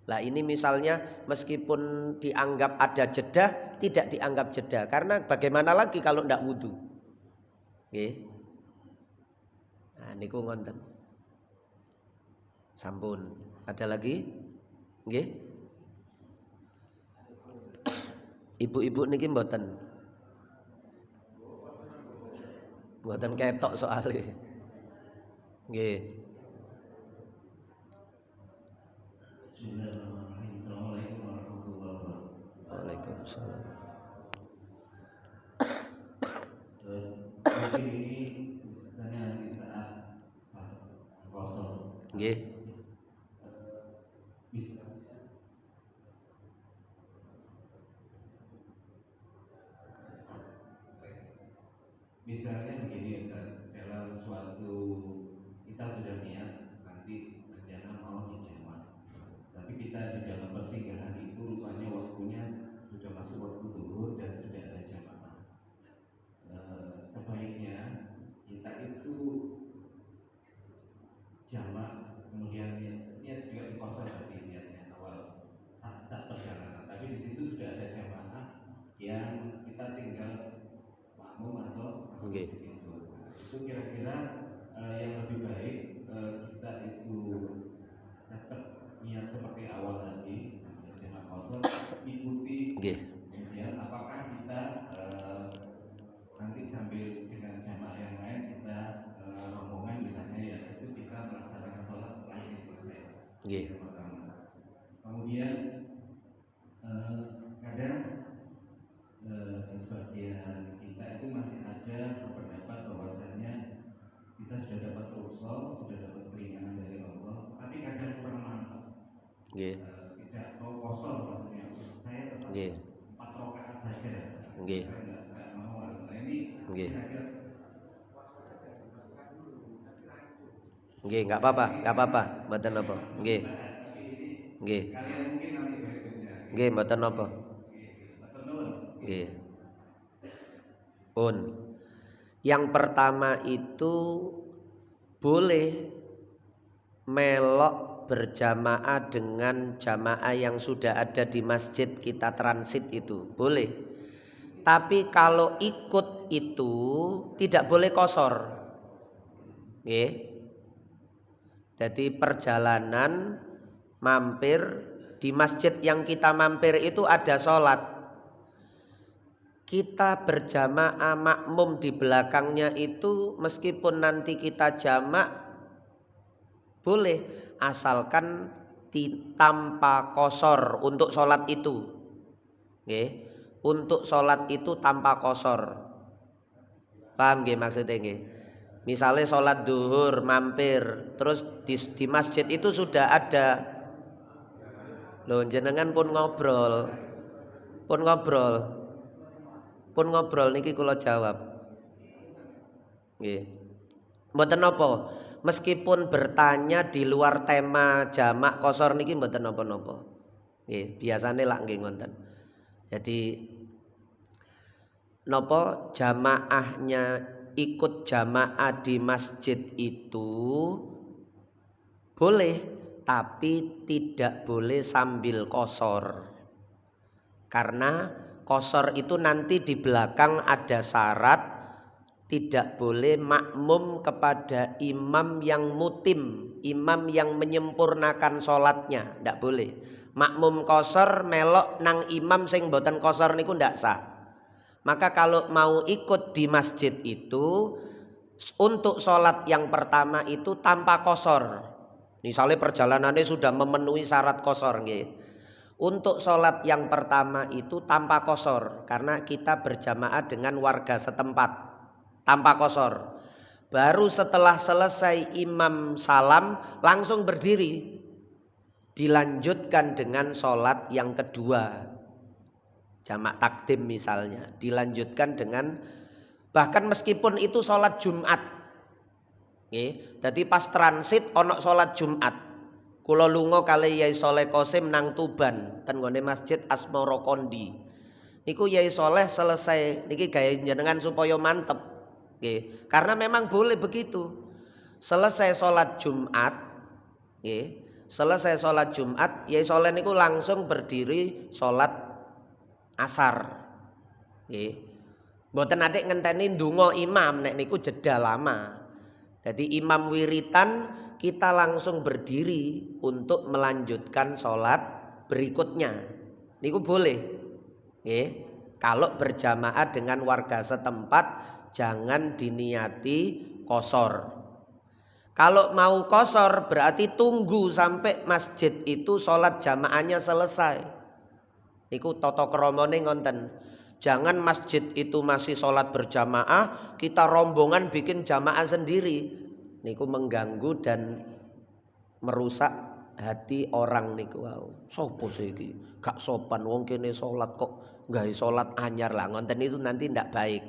Lah ini misalnya meskipun dianggap ada jeda, tidak dianggap jeda, karena bagaimana lagi kalau ndak wudu. Nggih. Nah niku ngonten. Sampun. Ada lagi? Nggih. Ibu-ibu niki mboten. Mboten ketok soalnya. Nggih. Bismillahirrahmanirrahim. Assalamualaikum warahmatullahi wabarakatuh. Waalaikumsalam. Mungkin ini tanya di saat kosong. Nggih. Misalnya begini Ustaz, dalam suatu kita sudah niat nanti rencana mau dijamak, tapi kita di dalam persinggahan itu rupanya waktunya sudah masuk waktu zuhur dan sudah ada jamaah. Sebaiknya kita itu Nggih. Kemudian apakah kita nanti sambil dengan jamaah yang lain kita rombongan misalnya ya itu kita melaksanakan sholat setelah ini selesai. Nggih. Yang pertama. Kemudian kadang sebagian kita itu masih ada berpendapat bahwasanya kita sudah dapat usul, sudah dapat keringanan dari Allah, tapi kadang kurang mantap. Nggih. Tidak mau kosor maksudnya. Saya tetap Nggih. 4 rakaat saja. Nggih. Saya enggak mau. Nah ini Nggih. kira-kira Nggih, enggak apa-apa, mboten napa. Nggih. Nggih. kalian mungkin nanti berikutnya. Nggih, mboten napa. Nggih. Pun. Yang pertama itu boleh melok berjamaah dengan jamaah yang sudah ada di masjid kita transit itu boleh. Tapi kalau ikut itu tidak boleh kosor. Nggih. Jadi perjalanan mampir di masjid yang kita mampir itu ada sholat. Kita berjamaah makmum di belakangnya itu meskipun nanti kita jamak boleh asalkan tanpa kosor untuk sholat itu. Nggih. Untuk sholat itu tanpa kosor. Paham nggih maksudnya nggih? Misalnya sholat duhur mampir terus di masjid itu sudah ada loh jenengan pun ngobrol niki kula jawab nggih mboten napa meskipun bertanya di luar tema jamak kosor niki mboten napa-napa nggih biasane lak nggih ngoten jadi napa jamaahnya ikut jamaah di masjid itu boleh tapi tidak boleh sambil kosor karena kosor itu nanti di belakang ada syarat tidak boleh makmum kepada imam yang mutim imam yang menyempurnakan sholatnya tidak boleh makmum kosor melok nang imam sing boten kosor niku ndak sah. Maka kalau mau ikut di masjid itu untuk sholat yang pertama itu tanpa kosor. Misalnya perjalanannya sudah memenuhi syarat kosor nggih. Untuk sholat yang pertama itu tanpa kosor karena kita berjamaah dengan warga setempat tanpa kosor. Baru setelah selesai imam salam langsung berdiri dilanjutkan dengan sholat yang kedua. Jamak takdim misalnya dilanjutkan dengan bahkan meskipun itu sholat Jumat jadi pas transit onok sholat Jumat kula lunga kali Yai Soleh Qasim nang Tuban ten nggone Masjid Asmara Kondi niku Yai Soleh selesai niki gawe jenengan supaya mantep karena memang boleh begitu selesai sholat Jumat selesai sholat Jumat Yai Soleh niku langsung berdiri sholat asar nggih mboten atik ngenteni ndonga imam nek niku jeda lama jadi imam wiritan kita langsung berdiri untuk melanjutkan sholat berikutnya niku boleh nggih kalau berjamaah dengan warga setempat jangan diniati kosor kalau mau kosor berarti tunggu sampai masjid itu sholat jamaahnya selesai. Niku tata kramane ngonten. Jangan masjid itu masih sholat berjamaah, kita rombongan bikin jamaah sendiri. Niku mengganggu dan merusak hati orang niku wau. Sopo sih iki? Gak sopan wong kene sholat kok gawe sholat anyar lah ngonten itu nanti ndak baik.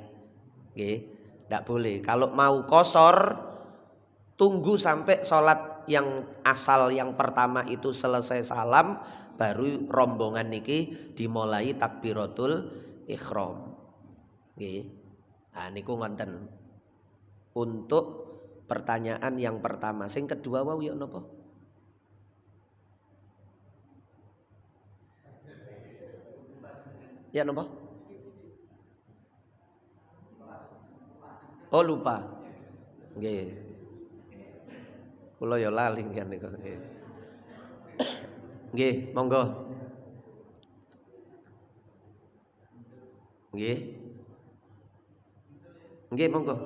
Nggih, ndak boleh. Kalau mau kosor tunggu sampai sholat yang asal yang pertama itu selesai salam baru rombongan niki dimulai takbiratul ihram. Nggih. Nah niku ngonten. Untuk pertanyaan yang pertama, sing kedua wau ya napa? Ya napa? Oh lupa. Nggih. Kula ya lali kan niku nggih. Nggih, monggo. Nggih. Nggih, monggo.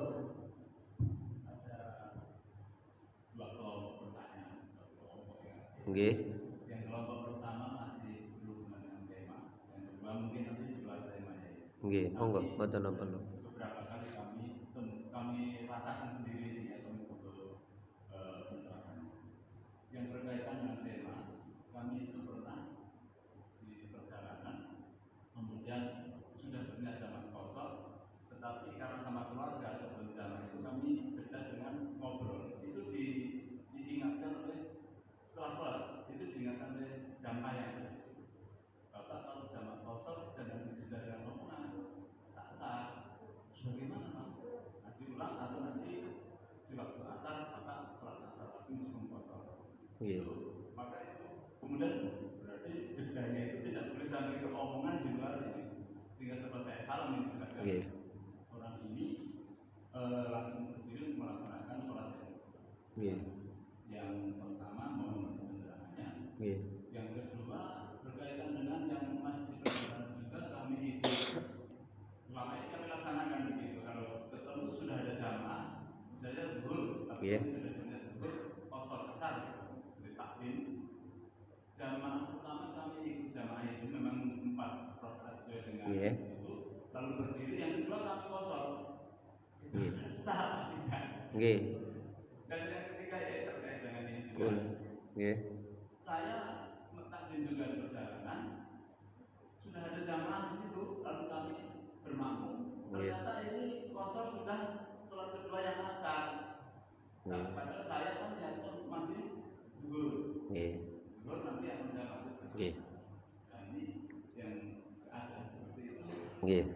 Nggih. Yang kelompok pertama masih berhubungan dengan tema, yang kedua mungkin nanti di luar tema ya. Nggih, monggo, mboten napa. Beberapa kali kami rasakan sendiri sih ya untuk penerapannya. Yang berkaitan dengan tema, kami itu pernah di perjalanan, kemudian sudah berniat zaman kosong, tetapi karena sama keluarga sebelum zaman itu kami beda dengan ngobrol. Itu diingatkan oleh setelah sholat, itu diingatkan oleh jamaah yang ada di situ. Bapak kalau jamaah kosong dan nanti sudah dengan omongan tak sah, bagaimana mas? Nah, diulang atau nanti di waktu asar bapak sholat asar lagi meskipun kosong. Itu maka itu kemudian berarti jedanya itu tidak boleh sampai ke omongan di luar ini, sehingga selesai salam yang dijelaskan orang ini langsung berdiri melaksanakan sholat yang pertama mohon pencerahannya. Yang kedua berkaitan dengan yang masih dipelajari juga kami itu selama ini kami laksanakan begitu. Kalau ketemu sudah ada jamaah, misalnya zuhur, tapi sudah benar zuhur, qasar asar, dari takdim. Jamaah pertama kami ikut jamaah itu memang 4 rakaat sesuai dengan itu. Lalu berdiri, yang kedua kami qasar. Sah tidak? Dan yang ketiga ya terkait dengan ini juga. Saya takdim juga di perjalanan, sudah ada jamaah di situ, lalu kami bermakmum. Ternyata ini qasar sudah sholat kedua yang asar. Padahal saya kan yang masih zuhur. Zuhur nanti akan saya lanjutkan. Nah ini yang ada seperti itu.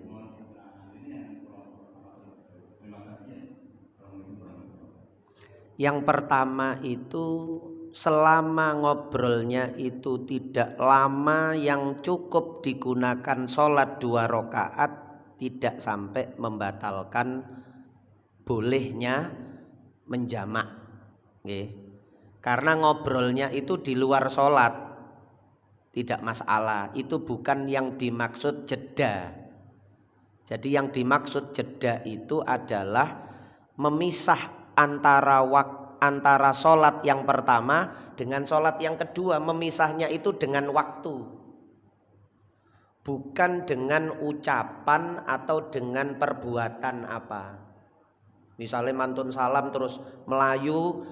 Mohon pencerahan ini yang terima kasih ya. Assalamualaikum warahmatullahi wabarakatuh. Yang pertama itu selama ngobrolnya itu tidak lama yang cukup digunakan sholat 2 rakaat tidak sampai membatalkan bolehnya menjamak. Karena ngobrolnya itu di luar sholat tidak masalah, itu bukan yang dimaksud jeda. Jadi yang dimaksud jeda itu adalah memisah antara sholat yang pertama dengan sholat yang kedua. Memisahnya itu dengan waktu, bukan dengan ucapan atau dengan perbuatan apa. Misalnya mantun salam terus melayu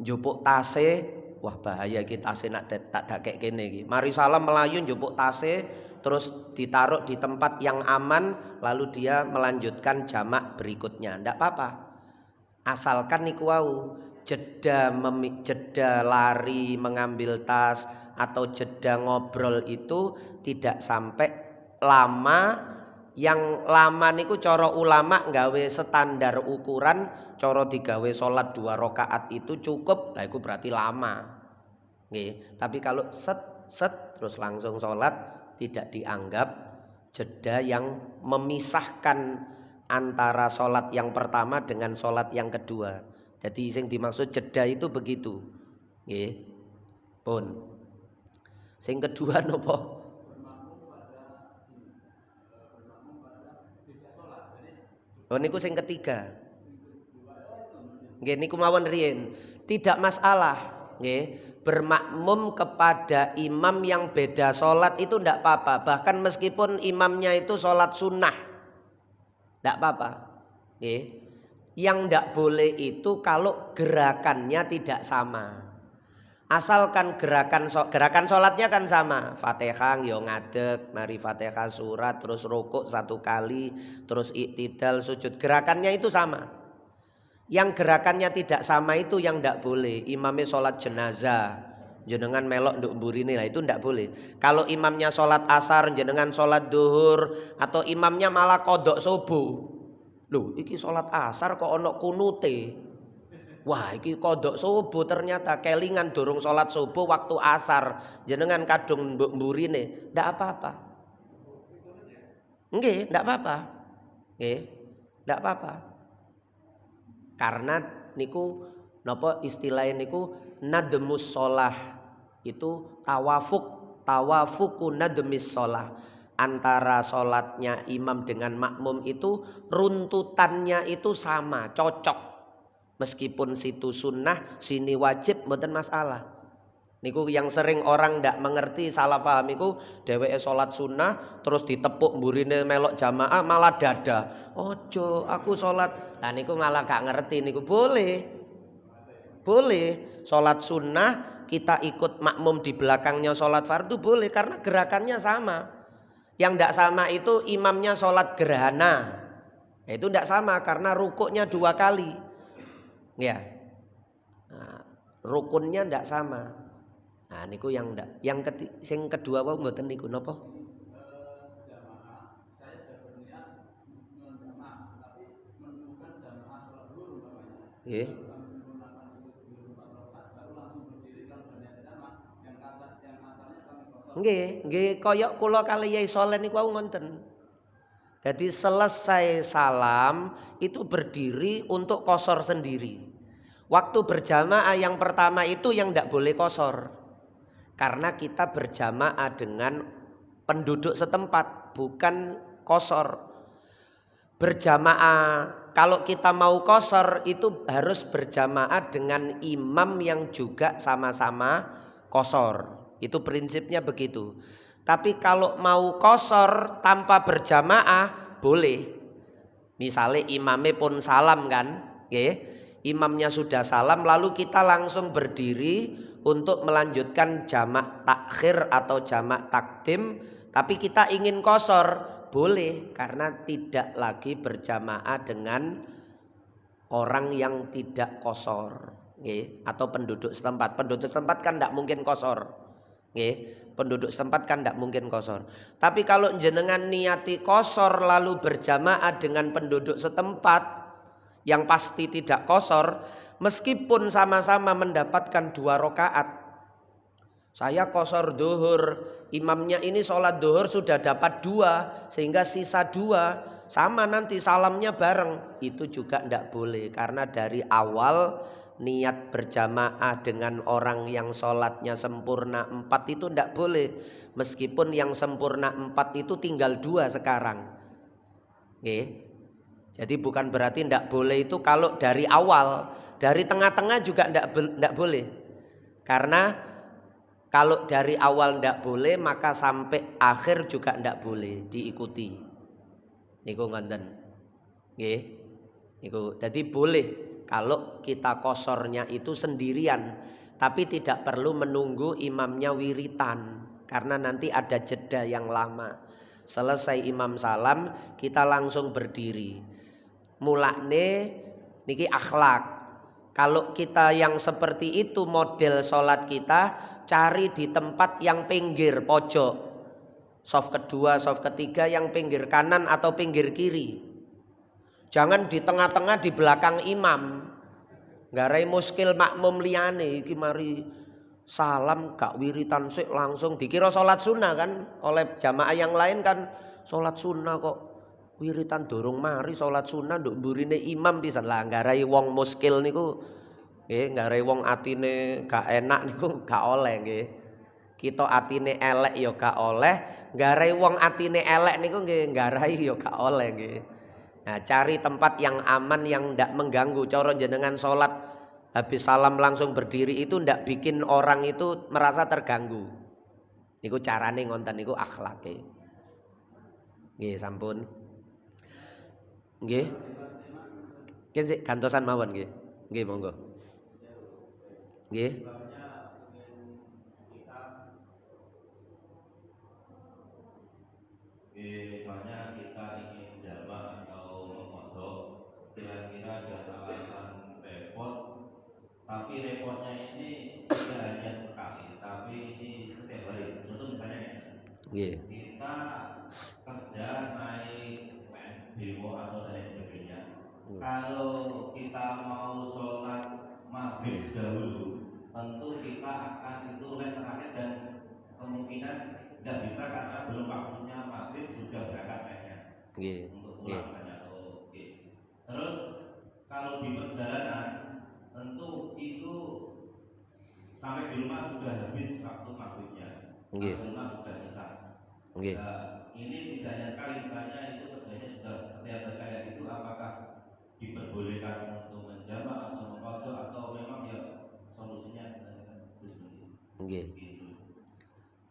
njupuk tase, wah bahaya iki tase nak tak dakek kene iki. Mari salam melayu njupuk tase terus ditaruh di tempat yang aman, lalu dia melanjutkan jamak berikutnya. Ndak apa-apa. Asalkan niku wau jeda lari mengambil tas atau jeda ngobrol itu tidak sampai lama. Yang lama niku cara ulama nggawe standar ukuran, cara digawe sholat 2 rakaat itu cukup, lah iku berarti lama. Tapi kalau set terus langsung sholat tidak dianggap jeda yang memisahkan antara sholat yang pertama dengan sholat yang kedua. Jadi yang dimaksud jeda itu begitu. Pun. Sing kedua nopo? Oh niku sing ketiga. Nggih niku mawon riyen. Tidak masalah, nggih. Bermakmum kepada imam yang beda sholat itu tidak apa-apa. Bahkan meskipun imamnya itu sholat sunnah, tidak apa-apa. Yang tidak boleh itu kalau gerakannya tidak sama. Asalkan gerakan sholatnya kan sama. Fatihah yo ngadeg, mari Fatihah surat, terus rukuk 1 kali, terus iktidal sujud. Gerakannya itu sama. Yang gerakannya tidak sama itu yang tidak boleh. Imamnya sholat jenazah, jenengan melok nduk mburine, lah itu tidak boleh. Kalau imamnya sholat asar, jenengan sholat duhur, atau imamnya malah kodok subuh. Loh, iki sholat asar kok ono kunute. Wah, iki kodok subuh ternyata kelingan durung sholat subuh waktu asar. Jenengan kadung mburine, ndak apa-apa. Nggih, ndak apa-apa. Ndak apa-apa. Karena niku napa istilahnya niku nadmus sholah. Itu tawafuku nadmis sholah. antara sholatnya imam dengan makmum itu runtutannya itu sama, cocok. Meskipun situ sunnah, sini wajib, mboten masalah. Niku yang sering orang ndak mengerti, salah paham iku dheweke sholat sunnah terus ditepuk mburine melok jamaah malah dada. Ojo, aku sholat. Nah niku malah gak ngerti niku boleh. Boleh sholat sunnah kita ikut makmum di belakangnya sholat fardu boleh karena gerakannya sama. Yang ndak sama itu imamnya sholat gerhana. Itu ndak sama karena rukuknya 2 kali. Ya. Nah, rukunnya ndak sama. Nah niku yang ndak. Sing kedua wae mboten niku napa? Jamaah, saya sudah berniat menjamaah, tapi menentukan jamaah sholat zuhur umpamanya. Nggih. Kami sempurnakan itu 4 rakaat, baru langsung berdiri kalau berniat jamaah. Yang asalnya kami kosong. Nggih kaya kula kali Yai Soleh niku wau ngonten. Jadi selesai salam itu berdiri untuk kosor sendiri. Waktu berjamaah yang pertama itu yang tidak boleh kosor. Karena kita berjamaah dengan penduduk setempat, bukan kosor. Berjamaah, kalau kita mau kosor itu harus berjamaah dengan imam yang juga sama-sama kosor. Itu prinsipnya begitu. Tapi kalau mau kosor tanpa berjamaah boleh. Misalnya imamnya pun salam kan, imamnya sudah salam lalu kita langsung berdiri untuk melanjutkan jamak takhir atau jamak takdim. Tapi kita ingin kosor boleh karena tidak lagi berjamaah dengan orang yang tidak kosor, atau penduduk setempat. Penduduk setempat kan tidak mungkin kosor. Penduduk setempat kan tidak mungkin kosor. Tapi kalau jenengan niati kosor lalu berjamaah dengan penduduk setempat yang pasti tidak kosor, meskipun sama-sama mendapatkan 2 rakaat. Saya kosor duhur, imamnya ini sholat duhur sudah dapat 2 sehingga sisa 2, sama nanti salamnya bareng. Itu juga tidak boleh karena dari awal niat berjamaah dengan orang yang sholatnya sempurna 4 itu tidak boleh. Meskipun yang sempurna 4 itu tinggal 2 sekarang. Jadi bukan berarti tidak boleh itu kalau dari awal. Dari tengah-tengah juga tidak boleh. Karena kalau dari awal tidak boleh maka sampai akhir juga tidak boleh diikuti. Niku ngoten. Nggih. Niku jadi boleh kalau kita kosornya itu sendirian, tapi tidak perlu menunggu imamnya wiritan karena nanti ada jeda yang lama. Selesai imam salam kita langsung berdiri. Mulane niki akhlak. Kalau kita yang seperti itu model sholat kita, cari di tempat yang pinggir pojok. Shaf kedua, shaf ketiga yang pinggir kanan atau pinggir kiri. Jangan di tengah-tengah di belakang imam. Garai muskil makmum liyane iki mari salam gak wiritan sik langsung dikira sholat sunnah kan oleh jamaah yang lain kan sholat sunnah kok wiritan dorong mari sholat sunnah nduk mburine imam pisan lah garai wong muskil niku garai wong atine gak enak niku gak oleh nggih. Kita atine elek ya gak oleh, garai wong atine elek niku nggih garai ya gak oleh nggih. Nah, cari tempat yang aman yang ndak mengganggu. Cara jenengan sholat habis salam langsung berdiri itu ndak bikin orang itu merasa terganggu. Niku carane ngonten niku akhlake. Nggih, sampun. Nggih. Nggih sik gantosan mawon nggih. Nggih, monggo. Nggih. Misalnya kita ingin jamak atau memodok, kira-kira ada alasan repot, tapi repotnya ini tidak hanya sekali, tapi ini setiap hari. Contoh misalnya kita kerja naik bemo atau dan sebagainya. Kalau kita mau sholat maghrib dahulu, tentu kita akan itu terakhir dan kemungkinan tidak bisa karena belum waktunya maghrib sudah berangkat kayaknya untuk pulang saja. Terus kalau di perjalanan tentu itu sampai di rumah sudah habis waktu maghribnya, sampai rumah sudah isya. Nah, ini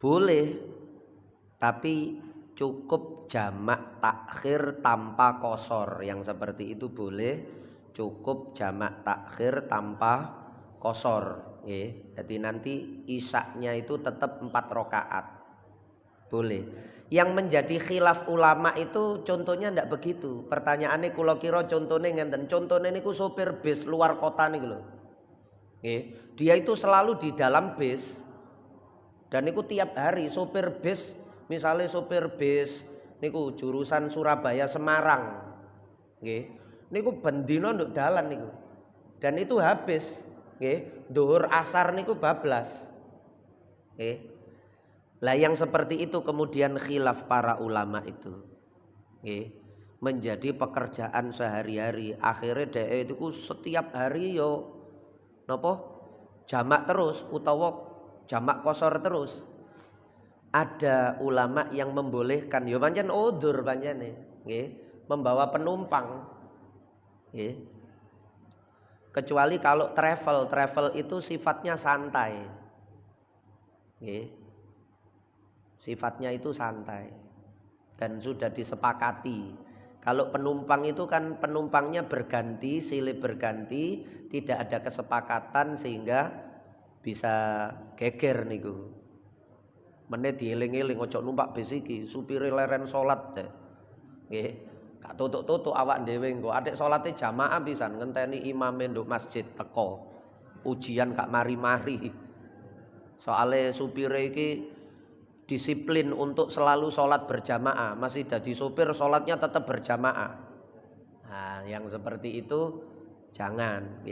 Boleh, tapi cukup jamak takhir tanpa qashar. Yang seperti itu boleh, cukup jamak takhir tanpa qashar. Jadi nanti isaknya itu tetap 4 rakaat. Boleh. Yang menjadi khilaf ulama itu contohnya ndak begitu. Pertanyaannya kula kira contohnya ngenten. Contohnya niku sopir bis luar kota niku lho. Dia itu selalu di dalam bis. Dan niku tiap hari sopir bis, misalnya sopir bis niku jurusan Surabaya Semarang. Niku bendino nduk dalan niku. Dan itu habis, dhuhur asar niku bablas. Lah yang seperti itu kemudian khilaf para ulama itu. Menjadi pekerjaan sehari-hari. Akhirnya dhek itu setiap hari yo napa? Jamak terus utawa jamak qashar terus. Ada ulama yang membolehkan ya pancen udzur pancene, membawa penumpang. Kecuali kalau travel itu sifatnya santai. Sifatnya itu santai dan sudah disepakati. Kalau penumpang itu kan penumpangnya berganti, silih berganti, tidak ada kesepakatan sehingga bisa geger niku. Meneh dieling-eling ojo numpak bis iki, supire leren salat teh. Nggih, gak tutuk-tutuk awak dhewe engko. Adik salate jamaah pisan ngenteni imame nduk masjid teko. Ujian gak mari-mari. Soale supire iki disiplin untuk selalu sholat berjamaah, masih jadi sopir sholatnya tetap berjamaah. Nah, yang seperti itu jangan.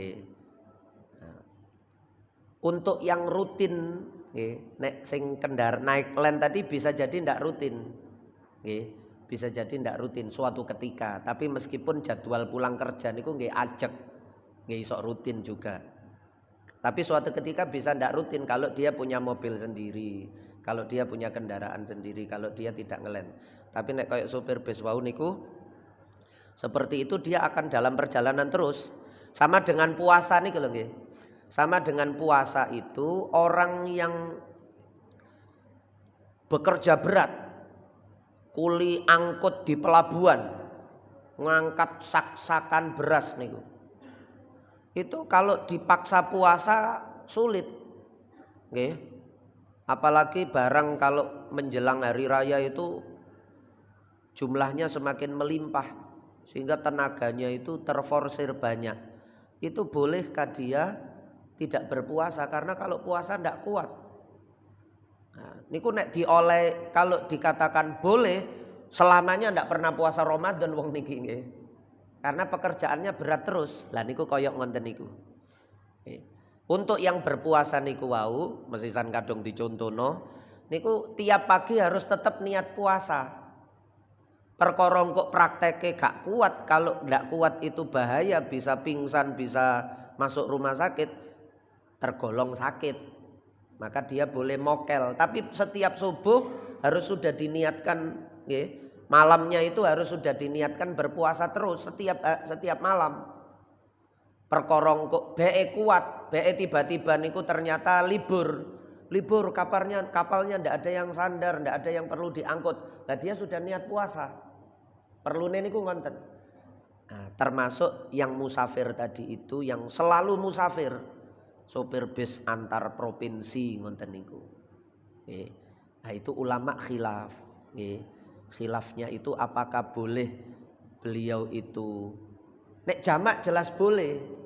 Untuk yang rutin, nek sing naik len tadi bisa jadi ndak rutin, bisa jadi ndak rutin suatu ketika. Tapi meskipun jadwal pulang kerja niku nggih ajek, nggih iso rutin juga. Tapi suatu ketika bisa ndak rutin kalau dia punya mobil sendiri, kalau dia punya kendaraan sendiri, kalau dia tidak ngelen. Tapi nek kayak sopir bis wau niku seperti itu dia akan dalam perjalanan terus. Sama dengan puasa nih kalau nggih. Sama dengan puasa itu orang yang bekerja berat, kuli angkut di pelabuhan, ngangkat sak-sakan beras niku. Itu kalau dipaksa puasa sulit. Nggih. Apalagi barang kalau menjelang hari raya itu jumlahnya semakin melimpah sehingga tenaganya itu terforsir banyak. Itu bolehkah dia tidak berpuasa karena kalau puasa ndak kuat. Nah, niku nek dioleh kalau dikatakan boleh selamanya ndak pernah puasa Ramadan wong niki nggih. Karena pekerjaannya berat terus. Lah niku koyok ngonten niku. Untuk yang berpuasa niku wau, mesisan kadung dicontono, niku tiap pagi harus tetap niat puasa. Perkara kok prakteke gak kuat, kalau ndak kuat itu bahaya, bisa pingsan, bisa masuk rumah sakit, tergolong sakit. Maka dia boleh mokel, tapi setiap subuh harus sudah diniatkan, malamnya itu harus sudah diniatkan berpuasa terus setiap malam. Perkara kok bee kuat, bee tiba-tiba niku ternyata libur kapalnya ndak ada yang sandar, ndak ada yang perlu diangkut. Lah dia sudah niat puasa. Perlune niku ngonten. Nah, termasuk yang musafir tadi itu yang selalu musafir. Sopir bis antar provinsi ngonten niku. Nah, itu ulama khilaf. Khilafnya itu apakah boleh beliau itu nek jamak jelas boleh.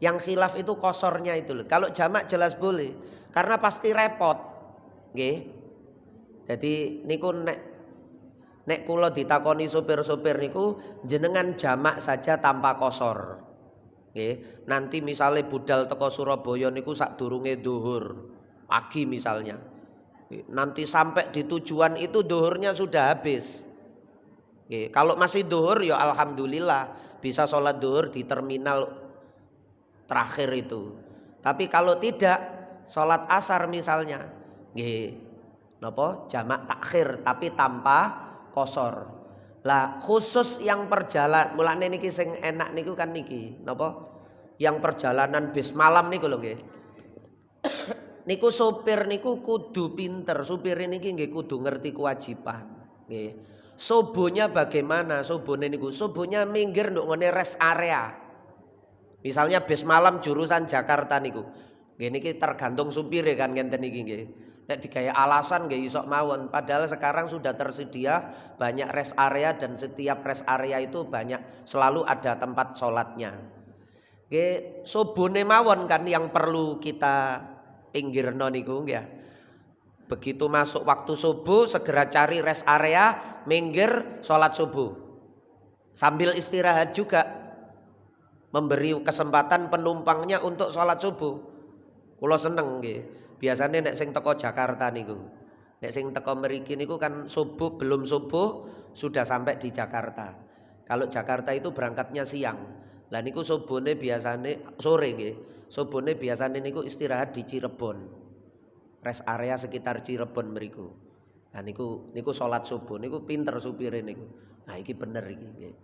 Yang khilaf itu kosornya itu loh. Kalau jamak jelas boleh karena pasti repot. Jadi niku nek kula ditakoni sopir-sopir niku jenengan jamak saja tanpa kosor. Nanti misalnya budal teko Surabaya niku sadurunge dhuhur pagi misalnya. Nanti sampai di tujuan itu dhuhurnya sudah habis. Kalau masih dhuhur ya alhamdulillah bisa sholat dhuhur di terminal terakhir itu. Tapi kalau tidak sholat asar misalnya, jamak takhir tapi tanpa kosor. Lah khusus yang perjalanan, mulane niki sing enak niku kan niki, napa? Yang perjalanan bis malam niku lho nggih. niku sopir niku kudu pinter, supir niki nggih kudu ngerti kewajiban. Nggih. Sobonya bagaimana? Sobone niku sobonya minggir nduk ngene rest area. Misalnya bis malam jurusan Jakarta niku. Nggih niki tergantung supire kan ngenten iki nggih. Nek digawe alasan nggih iso mawon, padahal sekarang sudah tersedia banyak rest area dan setiap rest area itu banyak selalu ada tempat sholatnya. Nggih, sobone mawon kan yang perlu kita pinggirno niku nggih. Begitu masuk waktu subuh segera cari rest area, minggir sholat subuh. Sambil istirahat juga memberi kesempatan penumpangnya untuk sholat subuh. Kula seneng nggih. Biasanya nek sing teko Jakarta niku. Nek sing teko mriki niku kan subuh belum subuh sudah sampai di Jakarta. Kalau Jakarta itu berangkatnya siang. Lah niku subuhne biasane sore nggih. Subuhne biasane niku istirahat di Cirebon. Rest area sekitar Cirebon mriku. Nah niku salat subuh niku pinter supire niku. Nah iki bener iki nggih.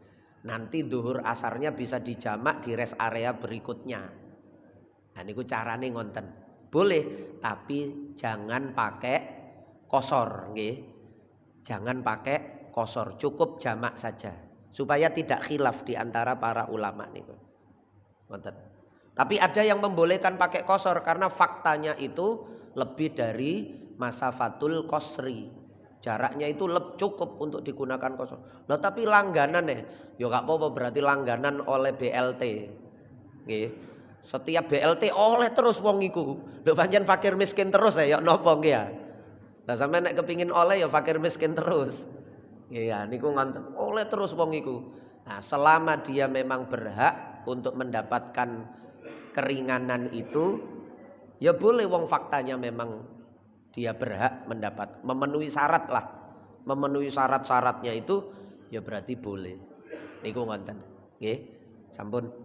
Nanti duhur asarnya bisa dijamak di rest area berikutnya. Nah niku carane ngonten. Boleh, tapi jangan pakai kosor nggih. Jangan pakai kosor, cukup jamak saja. Supaya tidak khilaf di antara para ulama niku. Ngonten. Tapi ada yang membolehkan pakai kosor karena faktanya itu lebih dari masafatul qasri. Jaraknya itu cukup untuk digunakan kosor. Nah, tapi langganan ya gak apa-apa berarti langganan oleh BLT. Nggih. Setiap BLT oleh terus wong iku. Lho pancen fakir miskin terus ya napa nggih ya. Lah sampeyan nek kepingin oleh ya fakir miskin terus. Nggih ya niku ngonten. Oleh terus wong iku. Nah, selama dia memang berhak untuk mendapatkan keringanan itu, ya boleh wong faktanya memang dia berhak mendapat, memenuhi syarat lah. Memenuhi syarat-syaratnya itu ya berarti boleh. Niku ngonten. Nggih. Sampun.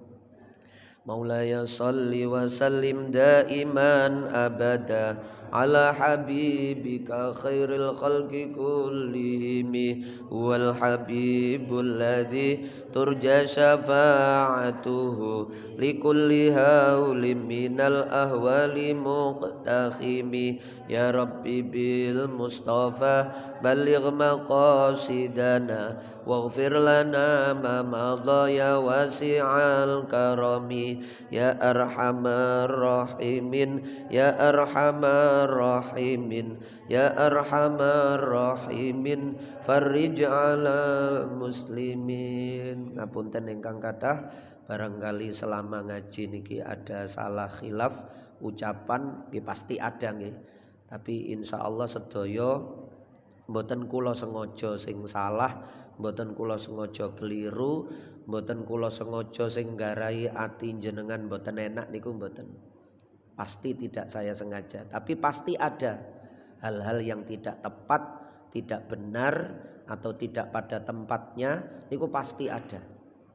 Maulaya salli wa sallim daiman abada ala habibika khairil khalqi kullihim wal habibul ladzi turja syafa'atuhu likulli haulim minal ahwali muqtakhimi ya rabbi bil mustafa balligh maqasidana waghfir lana ma madha ya wasi'al karami ya arhamar rahimin ya arhamar rahimin ya arhamar rahimin farrij 'alal muslimin. Ngapunten ingkang kathah, barangkali selama ngaji niki ada salah khilaf ucapan nggih pasti ada nggih. Tapi insyaallah sedaya mboten kula sengaja sing salah, mboten kula sengaja keliru, mboten kula sengaja sing nggarai ati jenengan mboten enak niku mboten. Pasti tidak saya sengaja, tapi pasti ada hal-hal yang tidak tepat, tidak benar atau tidak pada tempatnya niku pasti ada.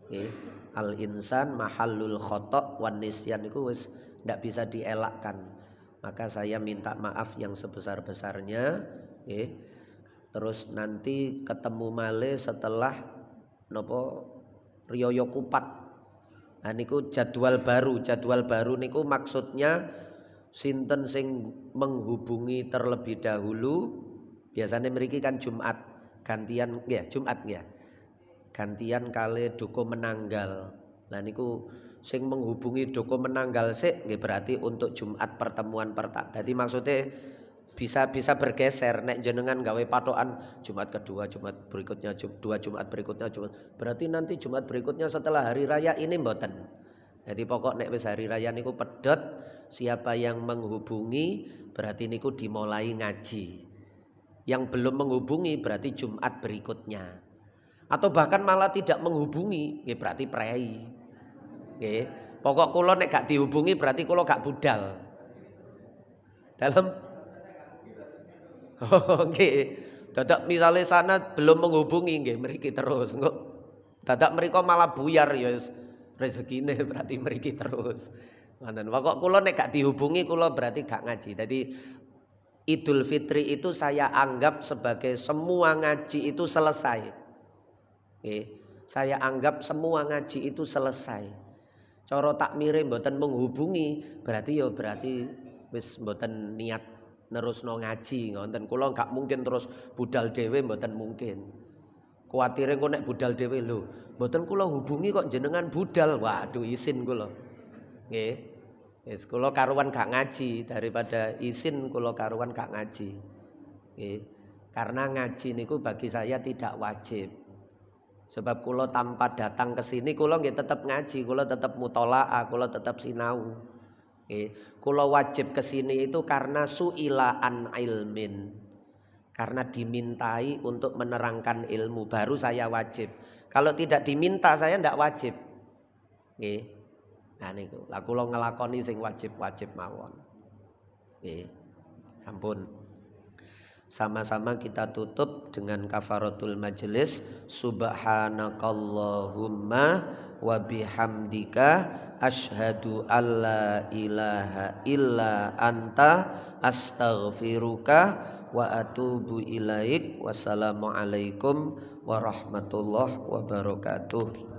Nggih. Al insan mahallul khata' wan nisyan niku wis ndak bisa dielakkan. Maka saya minta maaf yang sebesar-besarnya nggih. Terus nanti ketemu malih setelah nopo Riyaya Kupat. Nah niku jadwal baru niku maksudnya sinten sing menghubungi terlebih dahulu. Biasanya mriki kan Jumat gantian nggih, Jumat nggih. Gantian kali Doko Menanggal. Lah niku sing menghubungi Doko Menanggal sik nggih berarti untuk Jumat pertemuan pertama. Jadi maksudnya bisa bergeser nek jenengan gawe patokan Jumat kedua, Jumat berikutnya, dua Jumat berikutnya, Jumat. Berarti nanti Jumat berikutnya setelah hari raya ini mboten. Jadi pokok nek wis hari raya niku pedhot, siapa yang menghubungi berarti niku dimulai ngaji. Yang belum menghubungi berarti Jumat berikutnya. Atau bahkan malah tidak menghubungi, nggih berarti prei. Nggih. Pokok kula nek gak dihubungi berarti kula gak budal. Dalam oh nggih. Dadak misale sana belum menghubungi nggih mriki terus. Engko dadak mriko malah buyar ya rezekine berarti mriki terus. Ngoten. Pokok kula nek gak dihubungi kula berarti gak ngaji. Jadi Idul Fitri itu saya anggap sebagai semua ngaji itu selesai. Nggih. Saya anggap semua ngaji itu selesai. Cara takmire mboten menghubungi berarti wis mboten niat nerusno ngaji ngoten. Kula gak mungkin terus budal dhewe mboten mungkin. Kuwatire kok nek budal dhewe lho, mboten kula hubungi kok jenengan budal. Waduh isin kula. Nggih. Wis kula karuan gak ngaji daripada isin kula karuan gak ngaji. Nggih. Karena ngaji niku bagi saya tidak wajib. Sebab kula tanpa datang ke sini kula nggih tetap ngaji, kula tetap mutolaah, kula tetap sinau. Kula wajib ke sini itu karena su'ila an ilmin. Karena dimintai untuk menerangkan ilmu baru saya wajib. Kalau tidak diminta saya ndak wajib. Nggih. Nah niku, lah kula nglakoni sing wajib-wajib mawon. Nggih. Ampun. Sama-sama kita tutup dengan kafaratul majelis. Subhanakallahumma wa bihamdika asyhadu alla ilaha illa anta astaghfiruka wa atubu ilaik. Wassalamualaikum warahmatullahi wabarakatuh.